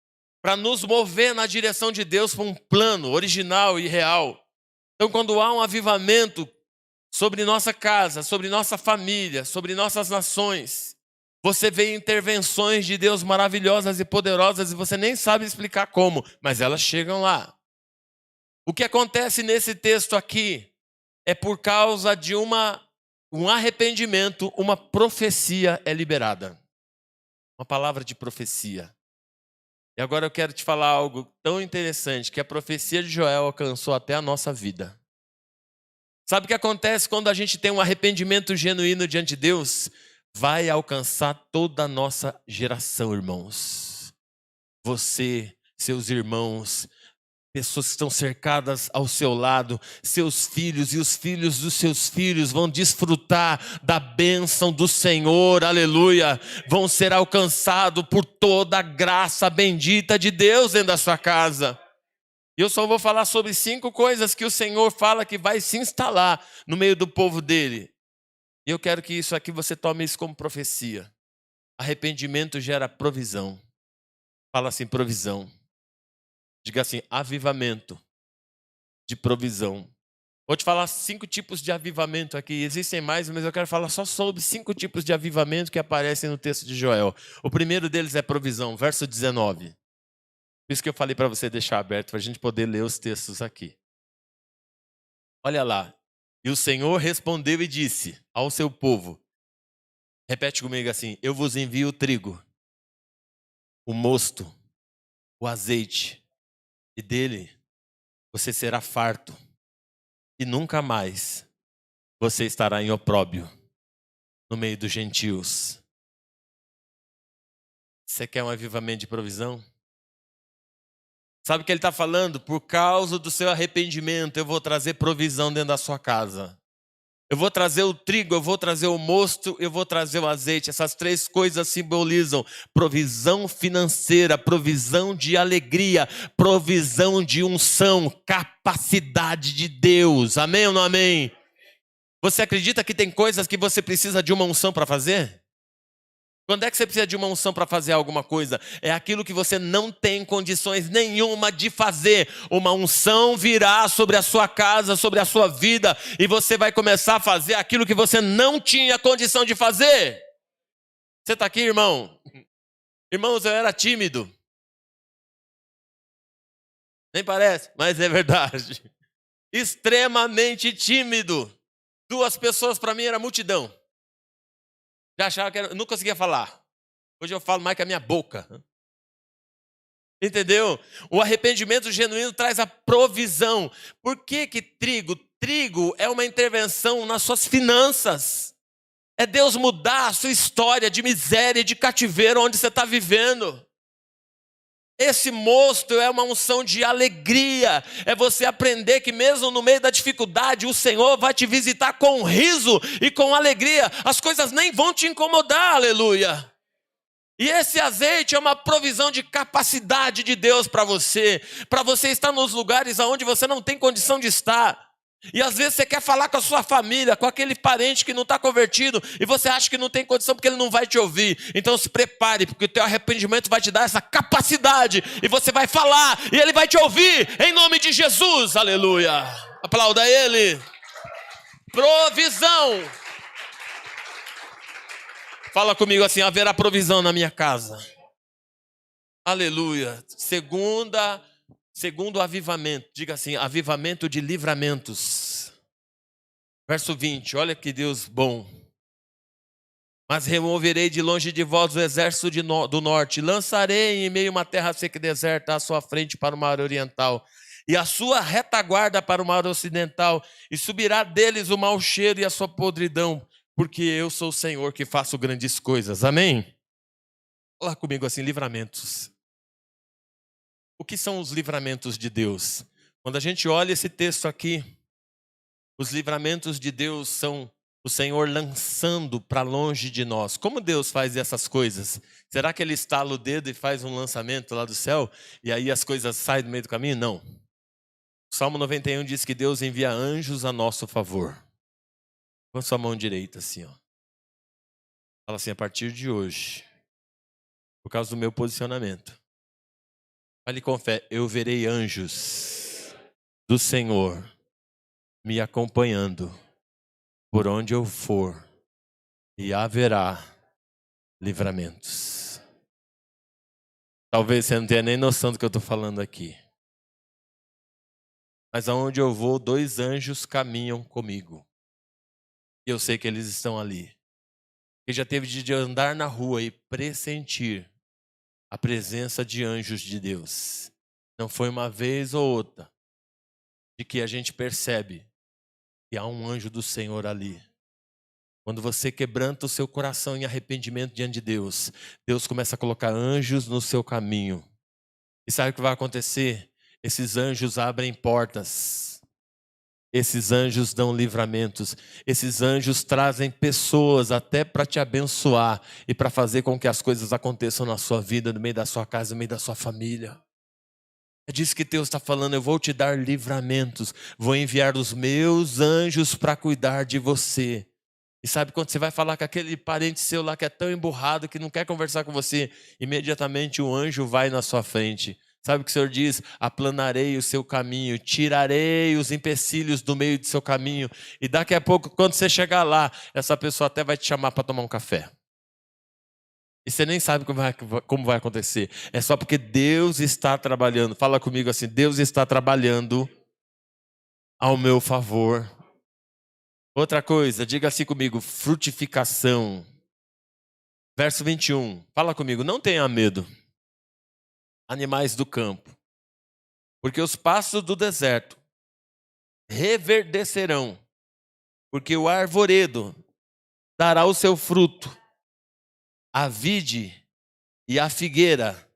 para nos mover na direção de Deus para um plano original e real. Então, quando há um avivamento sobre nossa casa, sobre nossa família, sobre nossas nações, você vê intervenções de Deus maravilhosas e poderosas e você nem sabe explicar como, mas elas chegam lá. O que acontece nesse texto aqui é por causa de um arrependimento, uma profecia é liberada. Uma palavra de profecia. E agora eu quero te falar algo tão interessante, que a profecia de Joel alcançou até a nossa vida. Sabe o que acontece quando a gente tem um arrependimento genuíno diante de Deus? Vai alcançar toda a nossa geração, irmãos. Você, seus irmãos, pessoas que estão cercadas ao seu lado, seus filhos e os filhos dos seus filhos vão desfrutar da bênção do Senhor, aleluia. Vão ser alcançados por toda a graça bendita de Deus dentro da sua casa. E eu só vou falar sobre 5 coisas que o Senhor fala que vai se instalar no meio do povo dele. E eu quero que isso aqui você tome isso como profecia. Arrependimento gera provisão. Fala assim, provisão. Diga assim, avivamento de provisão. Vou te falar 5 tipos de avivamento aqui. Existem mais, mas eu quero falar só sobre 5 tipos de avivamento que aparecem no texto de Joel. O primeiro deles é provisão, verso 19. Por isso que eu falei para você deixar aberto, para a gente poder ler os textos aqui. Olha lá. E o Senhor respondeu e disse ao seu povo. Repete comigo assim, eu vos envio o trigo, o mosto, o azeite, e dele você será farto, e nunca mais você estará em opróbrio no meio dos gentios. Você quer um avivamento de provisão? Sabe o que ele está falando? Por causa do seu arrependimento, eu vou trazer provisão dentro da sua casa. Eu vou trazer o trigo, eu vou trazer o mosto, eu vou trazer o azeite. Essas três coisas simbolizam provisão financeira, provisão de alegria, provisão de unção, capacidade de Deus. Amém ou não amém? Você acredita que tem coisas que você precisa de uma unção para fazer? Quando é que você precisa de uma unção para fazer alguma coisa? É aquilo que você não tem condições nenhuma de fazer. Uma unção virá sobre a sua casa, sobre a sua vida, e você vai começar a fazer aquilo que você não tinha condição de fazer. Você está aqui, irmão? Irmãos, eu era tímido. Nem parece, mas é verdade. Extremamente tímido. 2 pessoas para mim era multidão. Já achava que eu não conseguia falar. Hoje eu falo mais que a minha boca. Entendeu? O arrependimento genuíno traz a provisão. Por que trigo? Trigo é uma intervenção nas suas finanças. É Deus mudar a sua história de miséria e de cativeiro onde você está vivendo. Esse mosto é uma unção de alegria. É você aprender que mesmo no meio da dificuldade, o Senhor vai te visitar com riso e com alegria. As coisas nem vão te incomodar, aleluia. E esse azeite é uma provisão de capacidade de Deus para você estar nos lugares onde você não tem condição de estar. E às vezes você quer falar com a sua família, com aquele parente que não está convertido, e você acha que não tem condição porque ele não vai te ouvir. Então se prepare, porque o teu arrependimento vai te dar essa capacidade, e você vai falar, e ele vai te ouvir, em nome de Jesus, aleluia. Aplauda ele. Provisão. Fala comigo assim: haverá provisão na minha casa. Aleluia. Segundo avivamento, diga assim: avivamento de livramentos. Verso 20, olha que Deus bom. Mas removerei de longe de vós o exército do norte, lançarei em meio a uma terra seca e deserta à sua frente para o mar oriental, e a sua retaguarda para o mar ocidental, e subirá deles o mau cheiro e a sua podridão, porque eu sou o Senhor que faço grandes coisas. Amém? Fala comigo assim: livramentos. O que são os livramentos de Deus? Quando a gente olha esse texto aqui, os livramentos de Deus são o Senhor lançando para longe de nós. Como Deus faz essas coisas? Será que Ele estala o dedo e faz um lançamento lá do céu e aí as coisas saem do meio do caminho? Não. O Salmo 91 diz que Deus envia anjos a nosso favor. Com sua mão direita assim, ó. Fala assim: a partir de hoje, por causa do meu posicionamento, fale com fé: eu verei anjos do Senhor me acompanhando por onde eu for, e haverá livramentos. Talvez você não tenha nem noção do que eu estou falando aqui. Mas aonde eu vou, 2 anjos caminham comigo. E eu sei que eles estão ali. E já teve de andar na rua e pressentir a presença de anjos de Deus. Não foi uma vez ou outra de que a gente percebe que há um anjo do Senhor ali. Quando você quebranta o seu coração em arrependimento diante de Deus, Deus começa a colocar anjos no seu caminho. E sabe o que vai acontecer? Esses anjos abrem portas. Esses anjos dão livramentos. Esses anjos trazem pessoas até para te abençoar e para fazer com que as coisas aconteçam na sua vida, no meio da sua casa, no meio da sua família. É disso que Deus está falando: eu vou te dar livramentos, vou enviar os meus anjos para cuidar de você. E sabe quando você vai falar com aquele parente seu lá que é tão emburrado, que não quer conversar com você, imediatamente o anjo vai na sua frente. Sabe o que o Senhor diz? Aplanarei o seu caminho, tirarei os empecilhos do meio do seu caminho. E daqui a pouco, quando você chegar lá, essa pessoa até vai te chamar para tomar um café. E você nem sabe como vai acontecer. É só porque Deus está trabalhando. Fala comigo assim: Deus está trabalhando ao meu favor. Outra coisa, diga assim comigo: frutificação. Verso 21. Fala comigo: não tenha medo, animais do campo, porque os pastos do deserto reverdecerão, porque o arvoredo dará o seu fruto, a vide e a figueira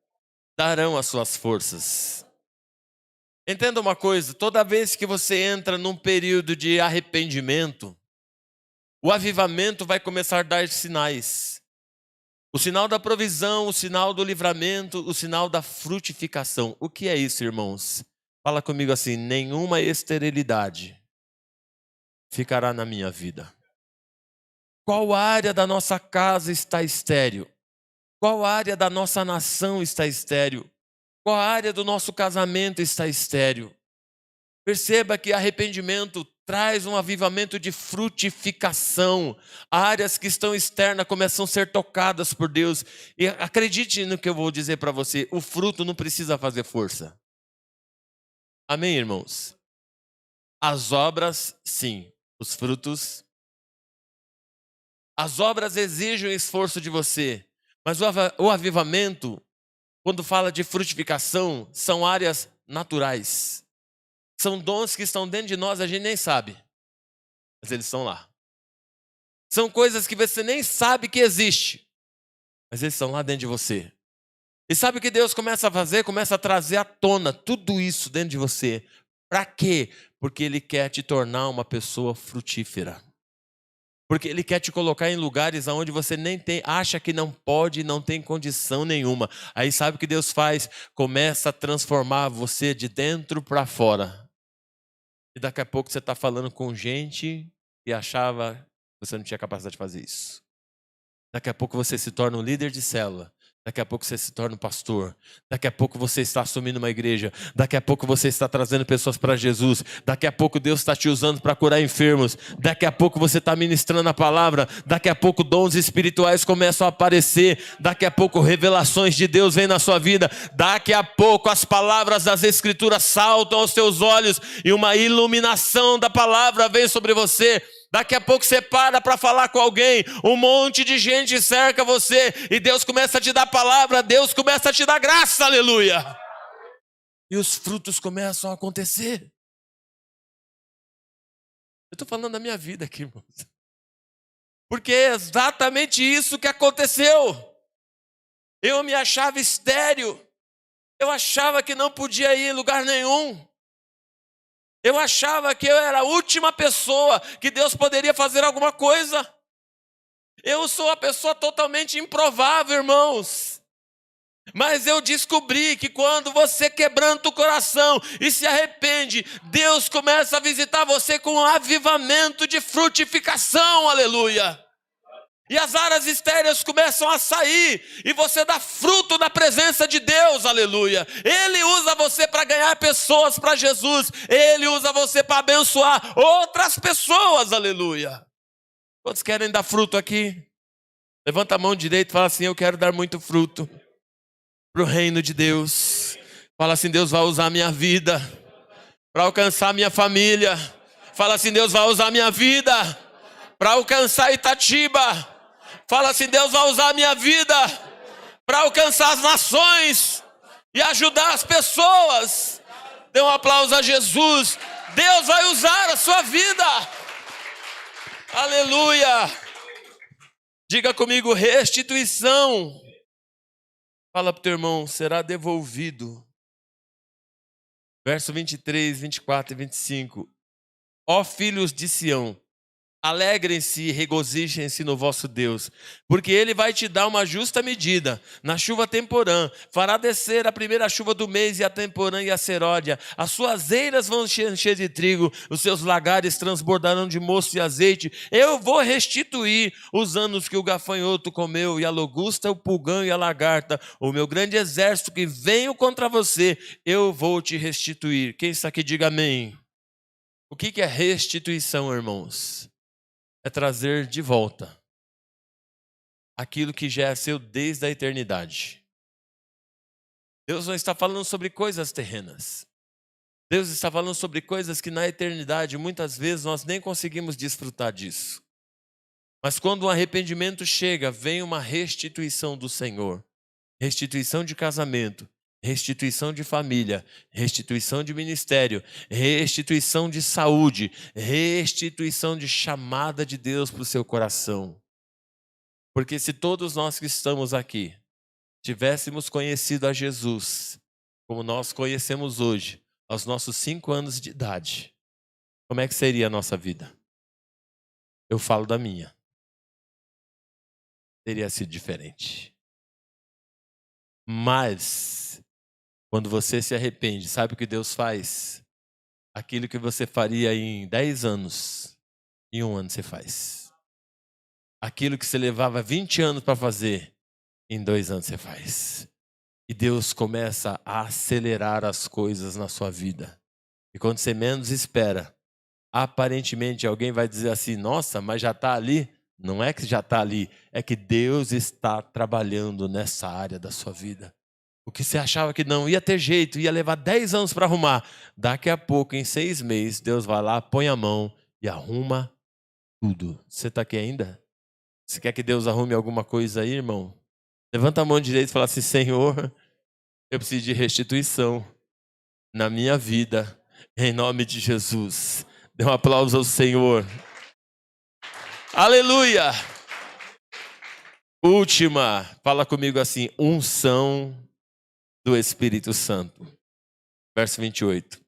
darão as suas forças. Entenda uma coisa, toda vez que você entra num período de arrependimento, o avivamento vai começar a dar sinais. O sinal da provisão, o sinal do livramento, o sinal da frutificação. O que é isso, irmãos? Fala comigo assim: nenhuma esterilidade ficará na minha vida. Qual área da nossa casa está estéril? Qual área da nossa nação está estéril? Qual área do nosso casamento está estéril? Perceba que arrependimento traz um avivamento de frutificação. Áreas que estão externas começam a ser tocadas por Deus. E acredite no que eu vou dizer para você, o fruto não precisa fazer força. Amém, irmãos? As obras, sim. Os frutos. As obras exigem esforço de você. Mas o avivamento, quando fala de frutificação, são áreas naturais. São dons que estão dentro de nós, a gente nem sabe. Mas eles estão lá. São coisas que você nem sabe que existe. Mas eles estão lá dentro de você. E sabe o que Deus começa a fazer? Começa a trazer à tona tudo isso dentro de você. Para quê? Porque Ele quer te tornar uma pessoa frutífera. Porque Ele quer te colocar em lugares onde você nem tem, acha que não pode, não tem condição nenhuma. Aí sabe o que Deus faz? Começa a transformar você de dentro para fora. E daqui a pouco você está falando com gente que achava que você não tinha capacidade de fazer isso. Daqui a pouco você se torna um líder de célula. Daqui a pouco você se torna um pastor. Daqui a pouco você está assumindo uma igreja. Daqui a pouco você está trazendo pessoas para Jesus. Daqui a pouco Deus está te usando para curar enfermos. Daqui a pouco você está ministrando a palavra. Daqui a pouco dons espirituais começam a aparecer. Daqui a pouco revelações de Deus vêm na sua vida. Daqui a pouco as palavras das Escrituras saltam aos seus olhos e uma iluminação da palavra vem sobre você. Daqui a pouco você para falar com alguém, um monte de gente cerca você e Deus começa a te dar palavra, Deus começa a te dar graça, aleluia. E os frutos começam a acontecer. Eu estou falando da minha vida aqui, irmãos. Porque é exatamente isso que aconteceu. Eu me achava estéril, eu achava que não podia ir em lugar nenhum. Eu achava que eu era a última pessoa que Deus poderia fazer alguma coisa. Eu sou a pessoa totalmente improvável, irmãos. Mas eu descobri que quando você quebranta o coração e se arrepende, Deus começa a visitar você com um avivamento de frutificação, aleluia. E as áreas estéreis começam a sair e você dá fruto na presença de Deus, aleluia. Ele usa você para ganhar pessoas para Jesus. Ele usa você para abençoar outras pessoas, aleluia. Quantos querem dar fruto aqui? Levanta a mão direita e fala assim: eu quero dar muito fruto para o reino de Deus. Fala assim: Deus vai usar a minha vida para alcançar a minha família. Fala assim: Deus vai usar a minha vida para alcançar Itatiba. Fala assim: Deus vai usar a minha vida para alcançar as nações e ajudar as pessoas. Dê um aplauso a Jesus. Deus vai usar a sua vida. Aleluia. Diga comigo: restituição. Fala para o teu irmão: será devolvido. Verso 23, 24 e 25. Ó filhos de Sião, alegrem-se e regozijem-se no vosso Deus, porque Ele vai te dar uma justa medida, na chuva temporã, fará descer a primeira chuva do mês e a temporã e a seródia, as suas eiras vão encher de trigo, os seus lagares transbordarão de mosto e azeite, eu vou restituir os anos que o gafanhoto comeu, e a locusta, o pulgão e a lagarta, o meu grande exército que venho contra você, eu vou te restituir. Quem está aqui, diga amém. O que é restituição, irmãos? É trazer de volta aquilo que já é seu desde a eternidade. Deus não está falando sobre coisas terrenas. Deus está falando sobre coisas que na eternidade muitas vezes nós nem conseguimos desfrutar disso. Mas quando o arrependimento chega, vem uma restituição do Senhor. Restituição de casamento, restituição de família, restituição de ministério, restituição de saúde, restituição de chamada de Deus para o seu coração. Porque se todos nós que estamos aqui tivéssemos conhecido a Jesus como nós conhecemos hoje, aos nossos 5 anos de idade, como é que seria a nossa vida? Eu falo da minha. Teria sido diferente. Mas, quando você se arrepende, sabe o que Deus faz? Aquilo que você faria em 10 anos, em 1 ano você faz. Aquilo que você levava 20 anos para fazer, em 2 anos você faz. E Deus começa a acelerar as coisas na sua vida. E quando você menos espera, aparentemente alguém vai dizer assim, nossa, mas já está ali? Não é que já está ali, é que Deus está trabalhando nessa área da sua vida. O que você achava que não ia ter jeito, ia levar 10 anos para arrumar. Daqui a pouco, em 6 meses, Deus vai lá, põe a mão e arruma tudo. Você está aqui ainda? Você quer que Deus arrume alguma coisa aí, irmão? Levanta a mão direita e fala assim, Senhor, eu preciso de restituição na minha vida, em nome de Jesus. Dê um aplauso ao Senhor. Aleluia! Última, fala comigo assim, unção do Espírito Santo. Verso 28.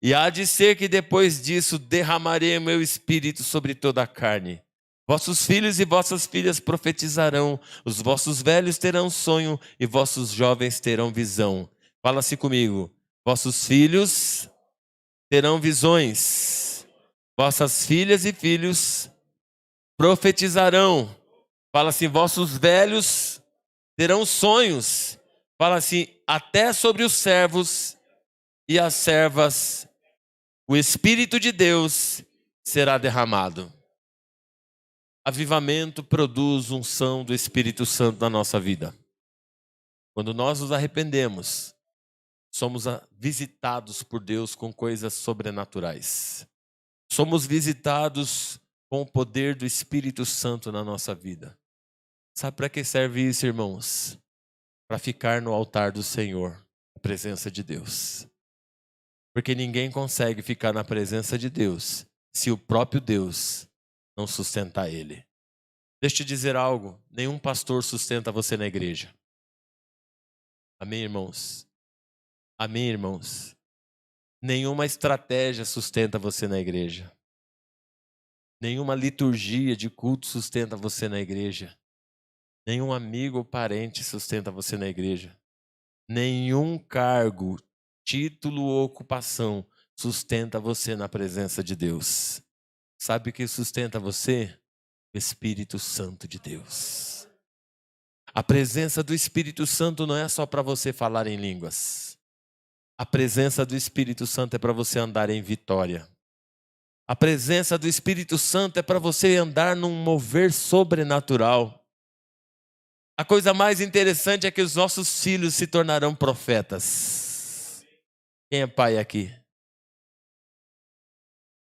E há de ser que depois disso derramarei o meu Espírito sobre toda a carne. Vossos filhos e vossas filhas profetizarão, os vossos velhos terão sonho e vossos jovens terão visão. Fala-se comigo, vossos filhos terão visões, vossas filhas e filhos profetizarão. Fala assim, vossos velhos terão sonhos. Fala assim, até sobre os servos e as servas, o Espírito de Deus será derramado. Avivamento produz unção do Espírito Santo na nossa vida. Quando nós nos arrependemos, somos visitados por Deus com coisas sobrenaturais. Somos visitados com o poder do Espírito Santo na nossa vida. Sabe para que serve isso, irmãos? Para ficar no altar do Senhor, na presença de Deus. Porque ninguém consegue ficar na presença de Deus se o próprio Deus não sustentar ele. Deixa eu te dizer algo, nenhum pastor sustenta você na igreja. Amém, irmãos? Amém, irmãos? Nenhuma estratégia sustenta você na igreja. Nenhuma liturgia de culto sustenta você na igreja. Nenhum amigo ou parente sustenta você na igreja. Nenhum cargo, título ou ocupação sustenta você na presença de Deus. Sabe o que sustenta você? O Espírito Santo de Deus. A presença do Espírito Santo não é só para você falar em línguas. A presença do Espírito Santo é para você andar em vitória. A presença do Espírito Santo é para você andar num mover sobrenatural. A coisa mais interessante é que os nossos filhos se tornarão profetas. Quem é pai aqui?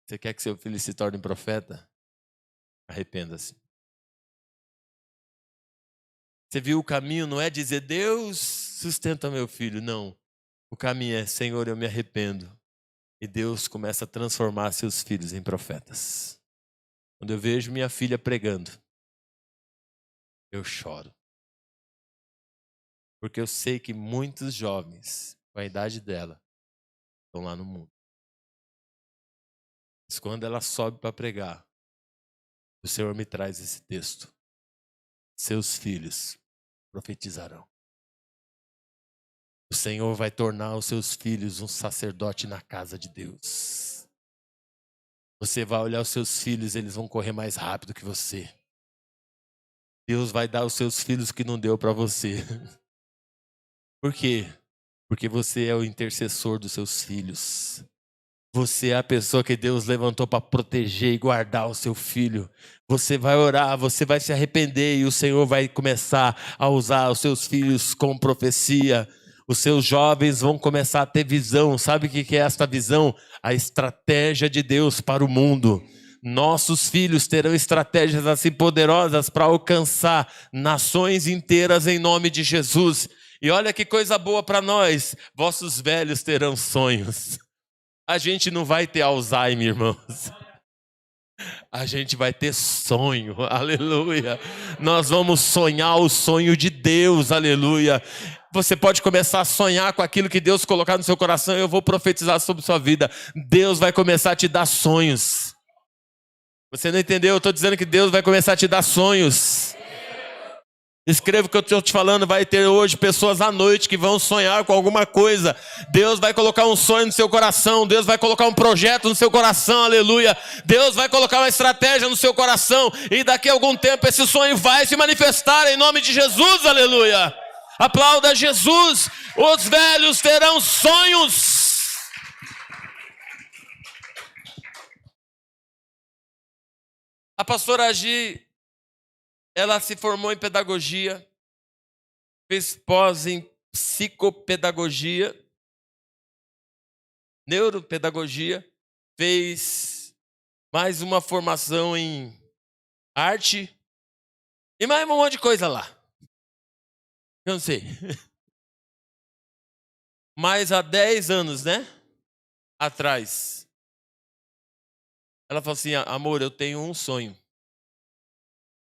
Você quer que seu filho se torne profeta? Arrependa-se. Você viu o caminho, não é dizer, Deus sustenta meu filho. Não. O caminho é, Senhor, eu me arrependo. E Deus começa a transformar seus filhos em profetas. Quando eu vejo minha filha pregando, eu choro. Porque eu sei que muitos jovens, com a idade dela, estão lá no mundo. Mas quando ela sobe para pregar, o Senhor me traz esse texto. Seus filhos profetizarão. O Senhor vai tornar os seus filhos um sacerdote na casa de Deus. Você vai olhar os seus filhos, eles vão correr mais rápido que você. Deus vai dar os seus filhos que não deu para você. Por quê? Porque você é o intercessor dos seus filhos. Você é a pessoa que Deus levantou para proteger e guardar o seu filho. Você vai orar, você vai se arrepender e o Senhor vai começar a usar os seus filhos com profecia. Os seus jovens vão começar a ter visão. Sabe o que é esta visão? A estratégia de Deus para o mundo. Nossos filhos terão estratégias assim poderosas para alcançar nações inteiras em nome de Jesus. E olha que coisa boa para nós. Vossos velhos terão sonhos. A gente não vai ter Alzheimer, irmãos. A gente vai ter sonho, aleluia. Nós vamos sonhar o sonho de Deus, aleluia. Você pode começar a sonhar com aquilo que Deus colocar no seu coração. Eu vou profetizar sobre sua vida. Deus vai começar a te dar sonhos. Você não entendeu? Eu estou dizendo que Deus vai começar a te dar sonhos. Escreva o que eu estou te falando. Vai ter hoje pessoas à noite que vão sonhar com alguma coisa. Deus vai colocar um sonho no seu coração. Deus vai colocar um projeto no seu coração, aleluia. Deus vai colocar uma estratégia no seu coração. E daqui a algum tempo esse sonho vai se manifestar em nome de Jesus, aleluia. Aplauda Jesus. Os velhos terão sonhos. A pastora Agi, ela se formou em pedagogia, fez pós em psicopedagogia, neuropedagogia, fez mais uma formação em arte e mais um monte de coisa lá. Eu não sei. Mas há 10 anos, né? Atrás, ela falou assim: amor, eu tenho um sonho.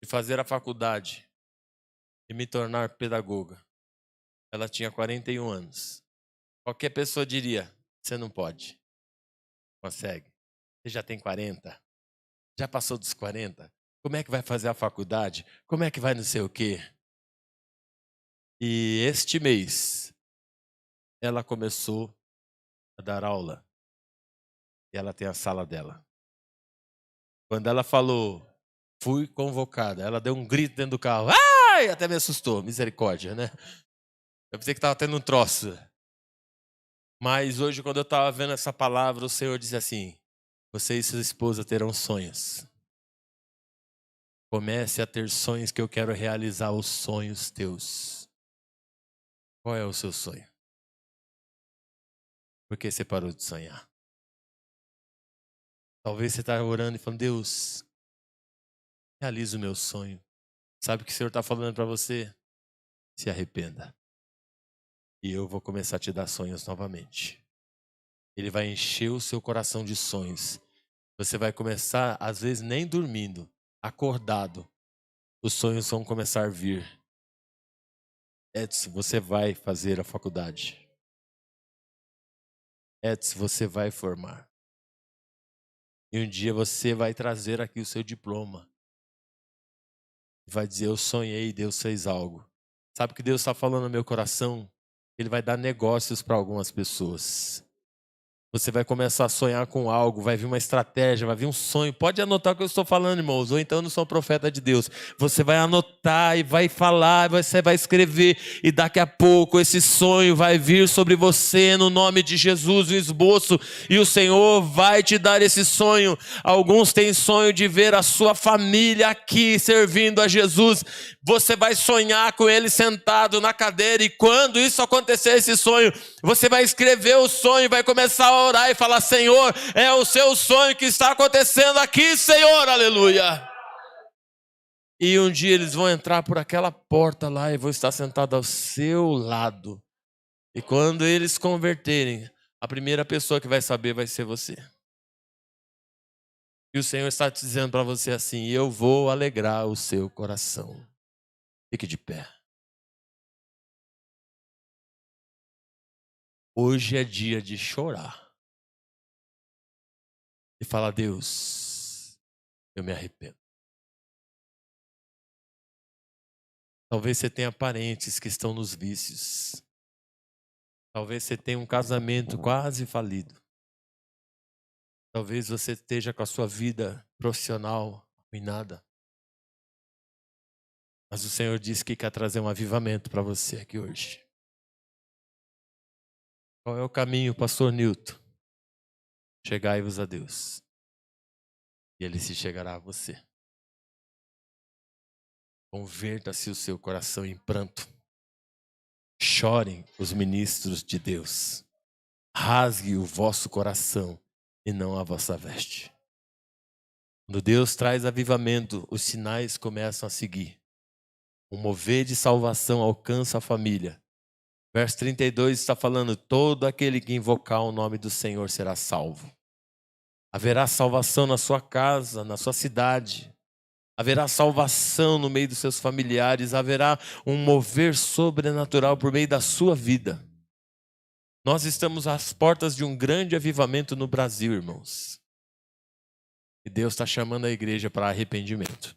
De fazer a faculdade e me tornar pedagoga. Ela tinha 41 anos. Qualquer pessoa diria: você não pode. Consegue. Você já tem 40. Já passou dos 40. Como é que vai fazer a faculdade? Como é que vai não sei o quê? E este mês, ela começou a dar aula. E ela tem a sala dela. Quando ela falou: fui convocada, ela deu um grito dentro do carro. Ai! Até me assustou. Misericórdia, né? Eu pensei que estava tendo um troço. Mas hoje, quando eu estava vendo essa palavra, o Senhor disse assim: você e sua esposa terão sonhos. Comece a ter sonhos, que eu quero realizar os sonhos teus. Qual é o seu sonho? Por que você parou de sonhar? Talvez você está orando e falando: Deus, realiza o meu sonho. Sabe o que o Senhor está falando para você? Se arrependa. E eu vou começar a te dar sonhos novamente. Ele vai encher o seu coração de sonhos. Você vai começar, às vezes, nem dormindo, acordado. Os sonhos vão começar a vir. Edson, você vai fazer a faculdade. Edson, você vai formar. E um dia você vai trazer aqui o seu diploma. Vai dizer: eu sonhei e Deus fez algo. Sabe o que Deus está falando no meu coração? Ele vai dar negócios para algumas pessoas. Você vai começar a sonhar com algo, vai vir uma estratégia, vai vir um sonho. Pode anotar o que eu estou falando, irmãos, ou então eu não sou profeta de Deus. Você vai anotar e vai falar, você vai escrever, e daqui a pouco esse sonho vai vir sobre você no nome de Jesus, o esboço, e o Senhor vai te dar esse sonho. Alguns têm sonho de ver a sua família aqui servindo a Jesus. Você vai sonhar com ele sentado na cadeira, e quando isso acontecer, esse sonho, você vai escrever o sonho, vai começar a orar e falar: Senhor, é o seu sonho que está acontecendo aqui, Senhor, aleluia. E um dia eles vão entrar por aquela porta lá e vão estar sentados ao seu lado. E quando eles converterem, a primeira pessoa que vai saber vai ser você. E o Senhor está te dizendo para você assim: eu vou alegrar o seu coração. Fique de pé. Hoje é dia de chorar. E falar: Deus, eu me arrependo. Talvez você tenha parentes que estão nos vícios. Talvez você tenha um casamento quase falido. Talvez você esteja com a sua vida profissional arruinada. Mas o Senhor disse que quer trazer um avivamento para você aqui hoje. Qual é o caminho, pastor Nilton? Chegai-vos a Deus, e Ele se chegará a você. Converta-se o seu coração em pranto. Chorem os ministros de Deus. Rasgue o vosso coração e não a vossa veste. Quando Deus traz avivamento, os sinais começam a seguir. Um mover de salvação alcança a família. Verso 32 está falando: todo aquele que invocar o nome do Senhor será salvo. Haverá salvação na sua casa, na sua cidade. Haverá salvação no meio dos seus familiares. Haverá um mover sobrenatural por meio da sua vida. Nós estamos às portas de um grande avivamento no Brasil, irmãos. E Deus está chamando a igreja para arrependimento.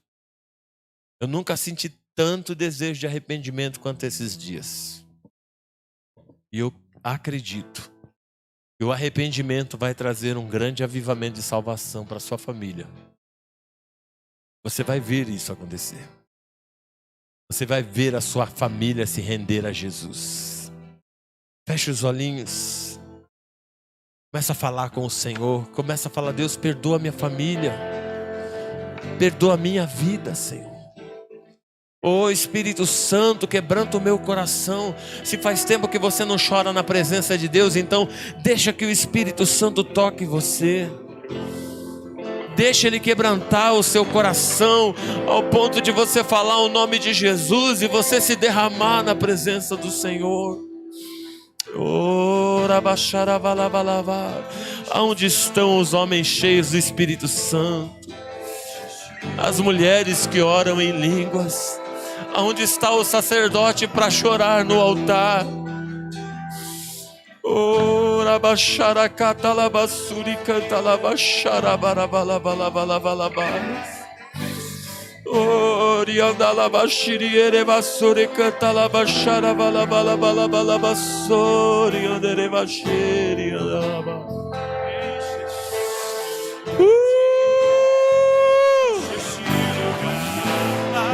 Eu nunca senti tanto desejo de arrependimento quanto esses dias. E eu acredito que o arrependimento vai trazer um grande avivamento de salvação para a sua família. Você vai ver isso acontecer. Você vai ver a sua família se render a Jesus. Feche os olhinhos. Começa a falar com o Senhor. Começa a falar: Deus, perdoa minha família. Perdoa a minha vida, Senhor. Ô Espírito Santo, quebranta o meu coração. Se faz tempo que você não chora na presença de Deus, então deixa que o Espírito Santo toque você. Deixa Ele quebrantar o seu coração ao ponto de você falar o nome de Jesus e você se derramar na presença do Senhor. Aonde estão os homens cheios do Espírito Santo? As mulheres que oram em línguas? Aonde está o sacerdote para chorar no altar?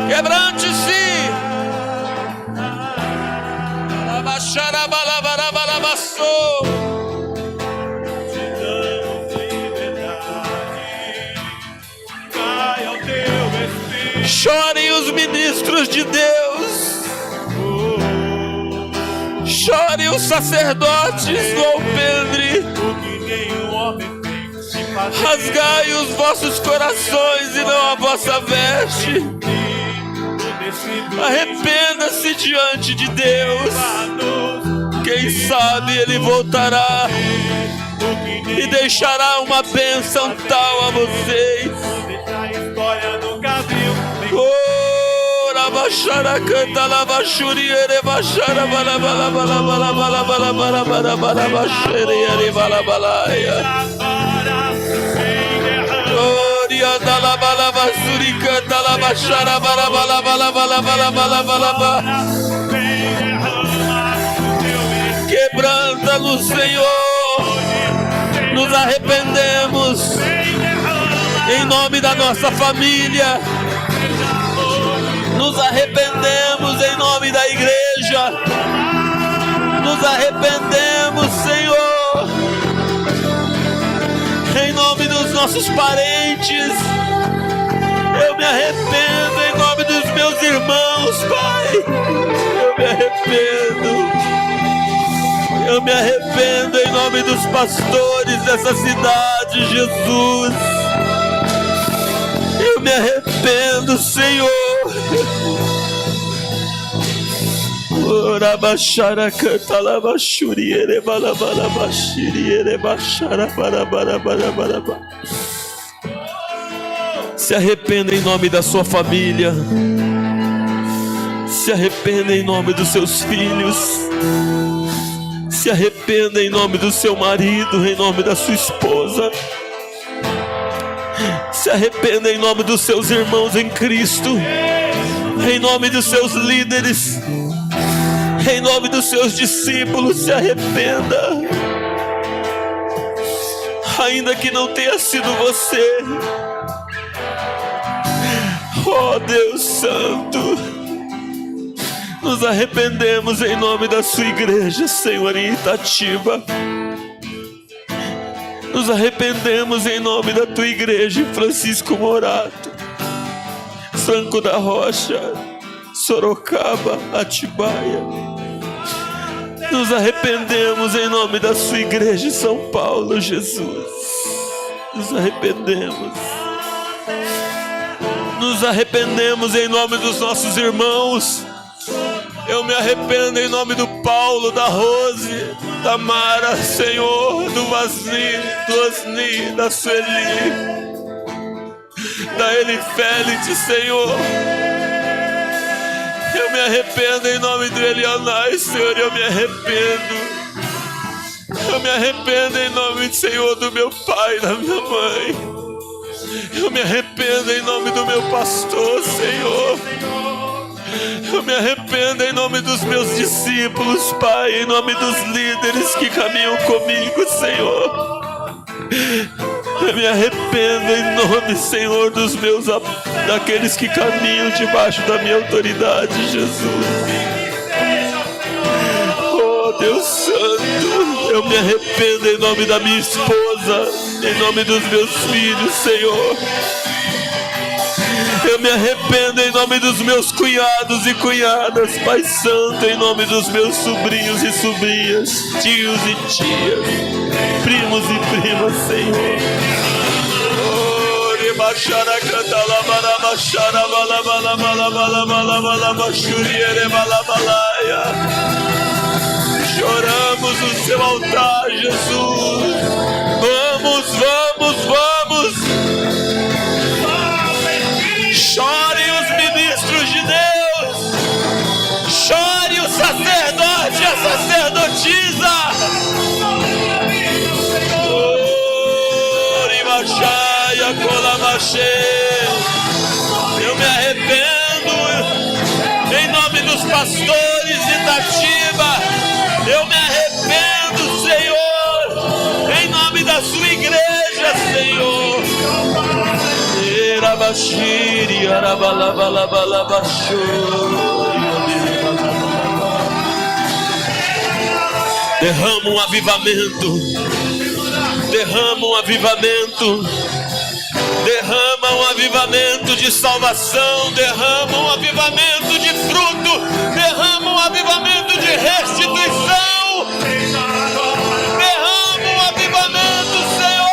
Quebrante-se. Chorem os ministros de Deus. Chorem os sacerdotes do alpendre. Rasgai os vossos corações e não a vossa veste. Arrependa-se diante de Deus. Quem sabe Ele voltará e deixará uma bênção tal a vocês. Rabachara canta lavachuri ere bachara bala bala bala bala bala bala bala bala bala bachere ere bala balaia. Gloria da la bala basuri canta lavachara bala bala bala bala bala bala bala bala. Quebranta-nos, Senhor. Nos arrependemos em nome da nossa família. Nos arrependemos em nome da igreja. Nos arrependemos, Senhor, em nome dos nossos parentes. Eu me arrependo em nome dos meus irmãos, Pai. Eu me arrependo. Eu me arrependo em nome dos pastores dessa cidade, Jesus. Eu me arrependo, Senhor. Orabachara canta lavachuri ere balabala bashiri ere bachara barabara. Se arrependa em nome da sua família. Se arrependa em nome dos seus filhos. Se arrependa em nome do seu marido, em nome da sua esposa. Se arrependa em nome dos seus irmãos em Cristo, em nome dos seus líderes, em nome dos seus discípulos. Se arrependa, ainda que não tenha sido você. Oh Deus Santo, nos arrependemos em nome da sua igreja, Senhor, em Itatiba. Nos arrependemos em nome da tua igreja em Francisco Morato, Franco da Rocha, Sorocaba, Atibaia. Nos arrependemos em nome da sua igreja em São Paulo, Jesus. Nos arrependemos. Nos arrependemos em nome dos nossos irmãos. Eu me arrependo em nome do Paulo, da Rose, da Mara, Senhor, do Vasni, do Osni, da Sueli, da Elifélite, Senhor. Eu me arrependo em nome do Elionai, Senhor, eu me arrependo. Eu me arrependo em nome, Senhor, do meu pai, da minha mãe. Eu me arrependo em nome do meu pastor, Senhor. Eu me arrependo em nome dos meus discípulos, Pai, em nome dos líderes que caminham comigo, Senhor. Eu me arrependo em nome, Senhor, daqueles que caminham debaixo da minha autoridade, Jesus. Oh, Deus Santo, eu me arrependo em nome da minha esposa, em nome dos meus filhos, Senhor. Eu me arrependo em nome dos meus cunhados e cunhadas, Pai Santo, em nome dos meus sobrinhos e sobrinhas, tios e tias, primos e primas, Senhor. Choramos no seu altar, Jesus. Vamos, vamos, vamos. Chorem os ministros de Deus. Chore o sacerdote e a sacerdotisa. Eu me arrependo em nome dos pastores de Itatiba. Eu me arrependo, Senhor, em nome da sua igreja, Senhor. Derrama um avivamento. Derrama um avivamento. Derrama um avivamento de salvação. Derrama um avivamento de fruto. Derrama um avivamento de restituição. Derrama um avivamento, Senhor.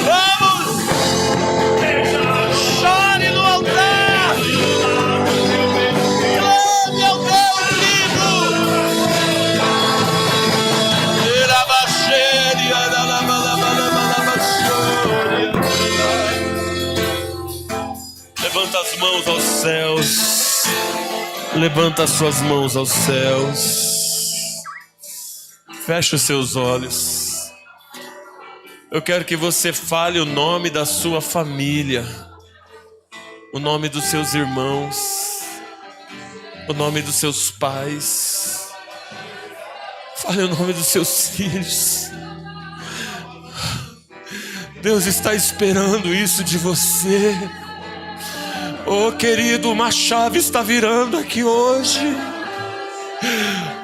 Vamos! Chore no altar! Clame ao Deus vivo! Levanta as mãos aos céus. Levanta as suas mãos aos céus. Feche os seus olhos. Eu quero que você fale o nome da sua família, o nome dos seus irmãos, o nome dos seus pais. Fale o nome dos seus filhos. Deus está esperando isso de você. Oh, querido, uma chave está virando aqui hoje.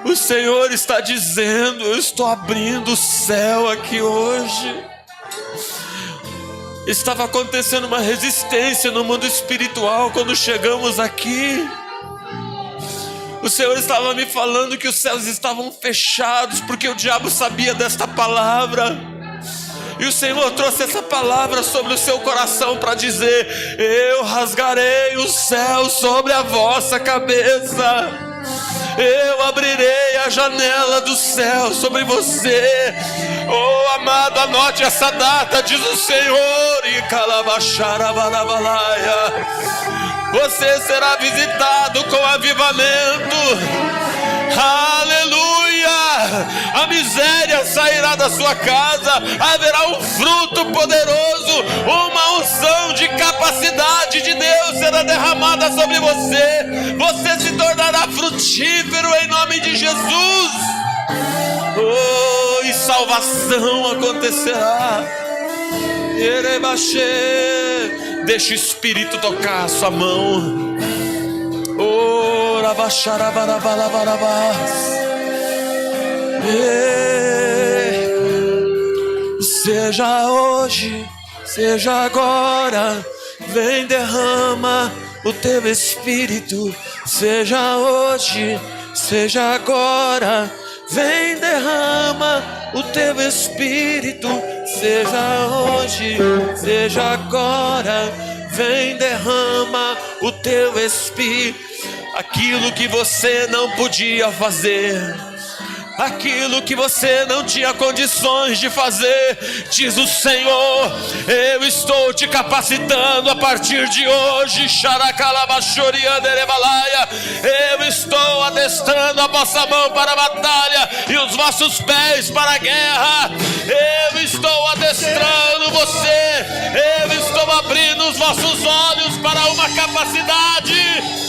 O Senhor está dizendo: eu estou abrindo o céu aqui hoje. Estava acontecendo uma resistência no mundo espiritual quando chegamos aqui. O Senhor estava me falando que os céus estavam fechados porque o diabo sabia desta palavra. E o Senhor trouxe essa palavra sobre o seu coração para dizer: eu rasgarei os céus sobre a vossa cabeça. Eu abrirei a janela do céu sobre você. Oh, amado, anote essa data, diz o Senhor. E calabacharabalabalaya. Você será visitado com avivamento. Aleluia! A miséria sairá da sua casa. Haverá um fruto poderoso. Uma unção de capacidade de Deus será derramada sobre você. Você se tornará frutífero em nome de Jesus. Oh, e salvação acontecerá. Deixa o Espírito tocar a sua mão. Oh, seja hoje, seja agora, vem derrama o teu Espírito. Seja hoje, seja agora, vem derrama o teu Espírito. Seja hoje, seja agora, vem, derrama o teu Espírito. Aquilo que você não podia fazer, aquilo que você não tinha condições de fazer, diz o Senhor, eu estou te capacitando a partir de hoje. Eu estou adestrando a vossa mão para a batalha e os vossos pés para a guerra. Eu estou adestrando você, eu estou abrindo os vossos olhos para uma capacidade.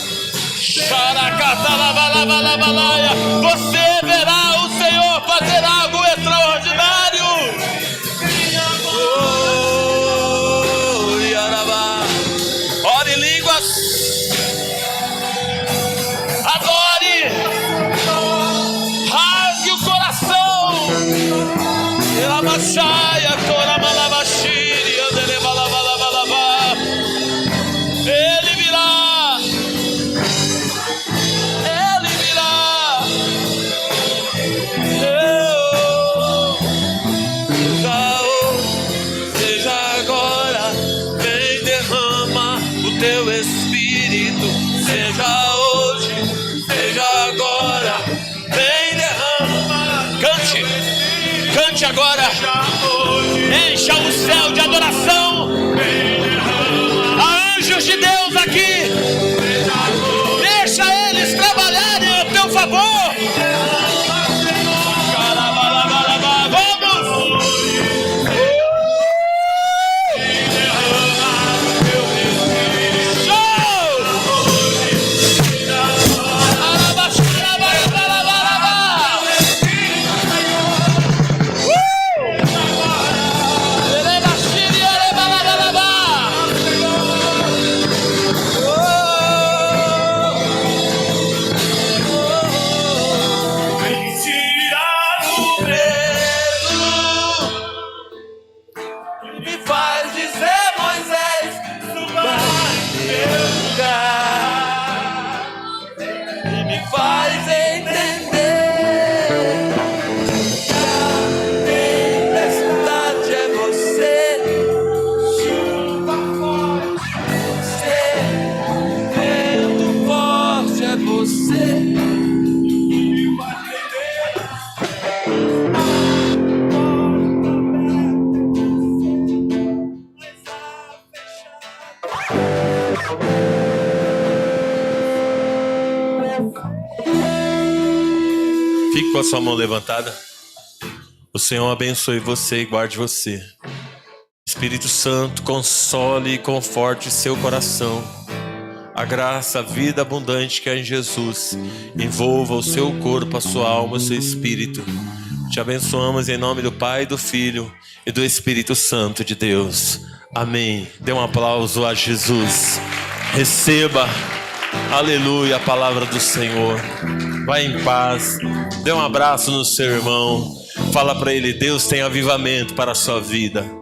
Você verá o Senhor fazer algo extraordinário. Ore em línguas, adore, rasgue o coração. Ele virá. Seja agora, vem, derrama o teu Espírito. Seja hoje, seja agora, vem, derrama. Cante agora. Encha o céu de adoração. Há anjos de Deus aqui. Deixa eles trabalharem a teu favor. Fique com a sua mão levantada. O Senhor abençoe você e guarde você. Espírito Santo, console e conforte seu coração. A graça, a vida abundante que há em Jesus envolva o seu corpo, a sua alma, o seu espírito. Te abençoamos em nome do Pai, do Filho e do Espírito Santo de Deus. Amém. Dê um aplauso a Jesus. Receba, aleluia, a palavra do Senhor. Vai em paz. Dê um abraço no seu irmão. Fala para ele, Deus tem avivamento para a sua vida.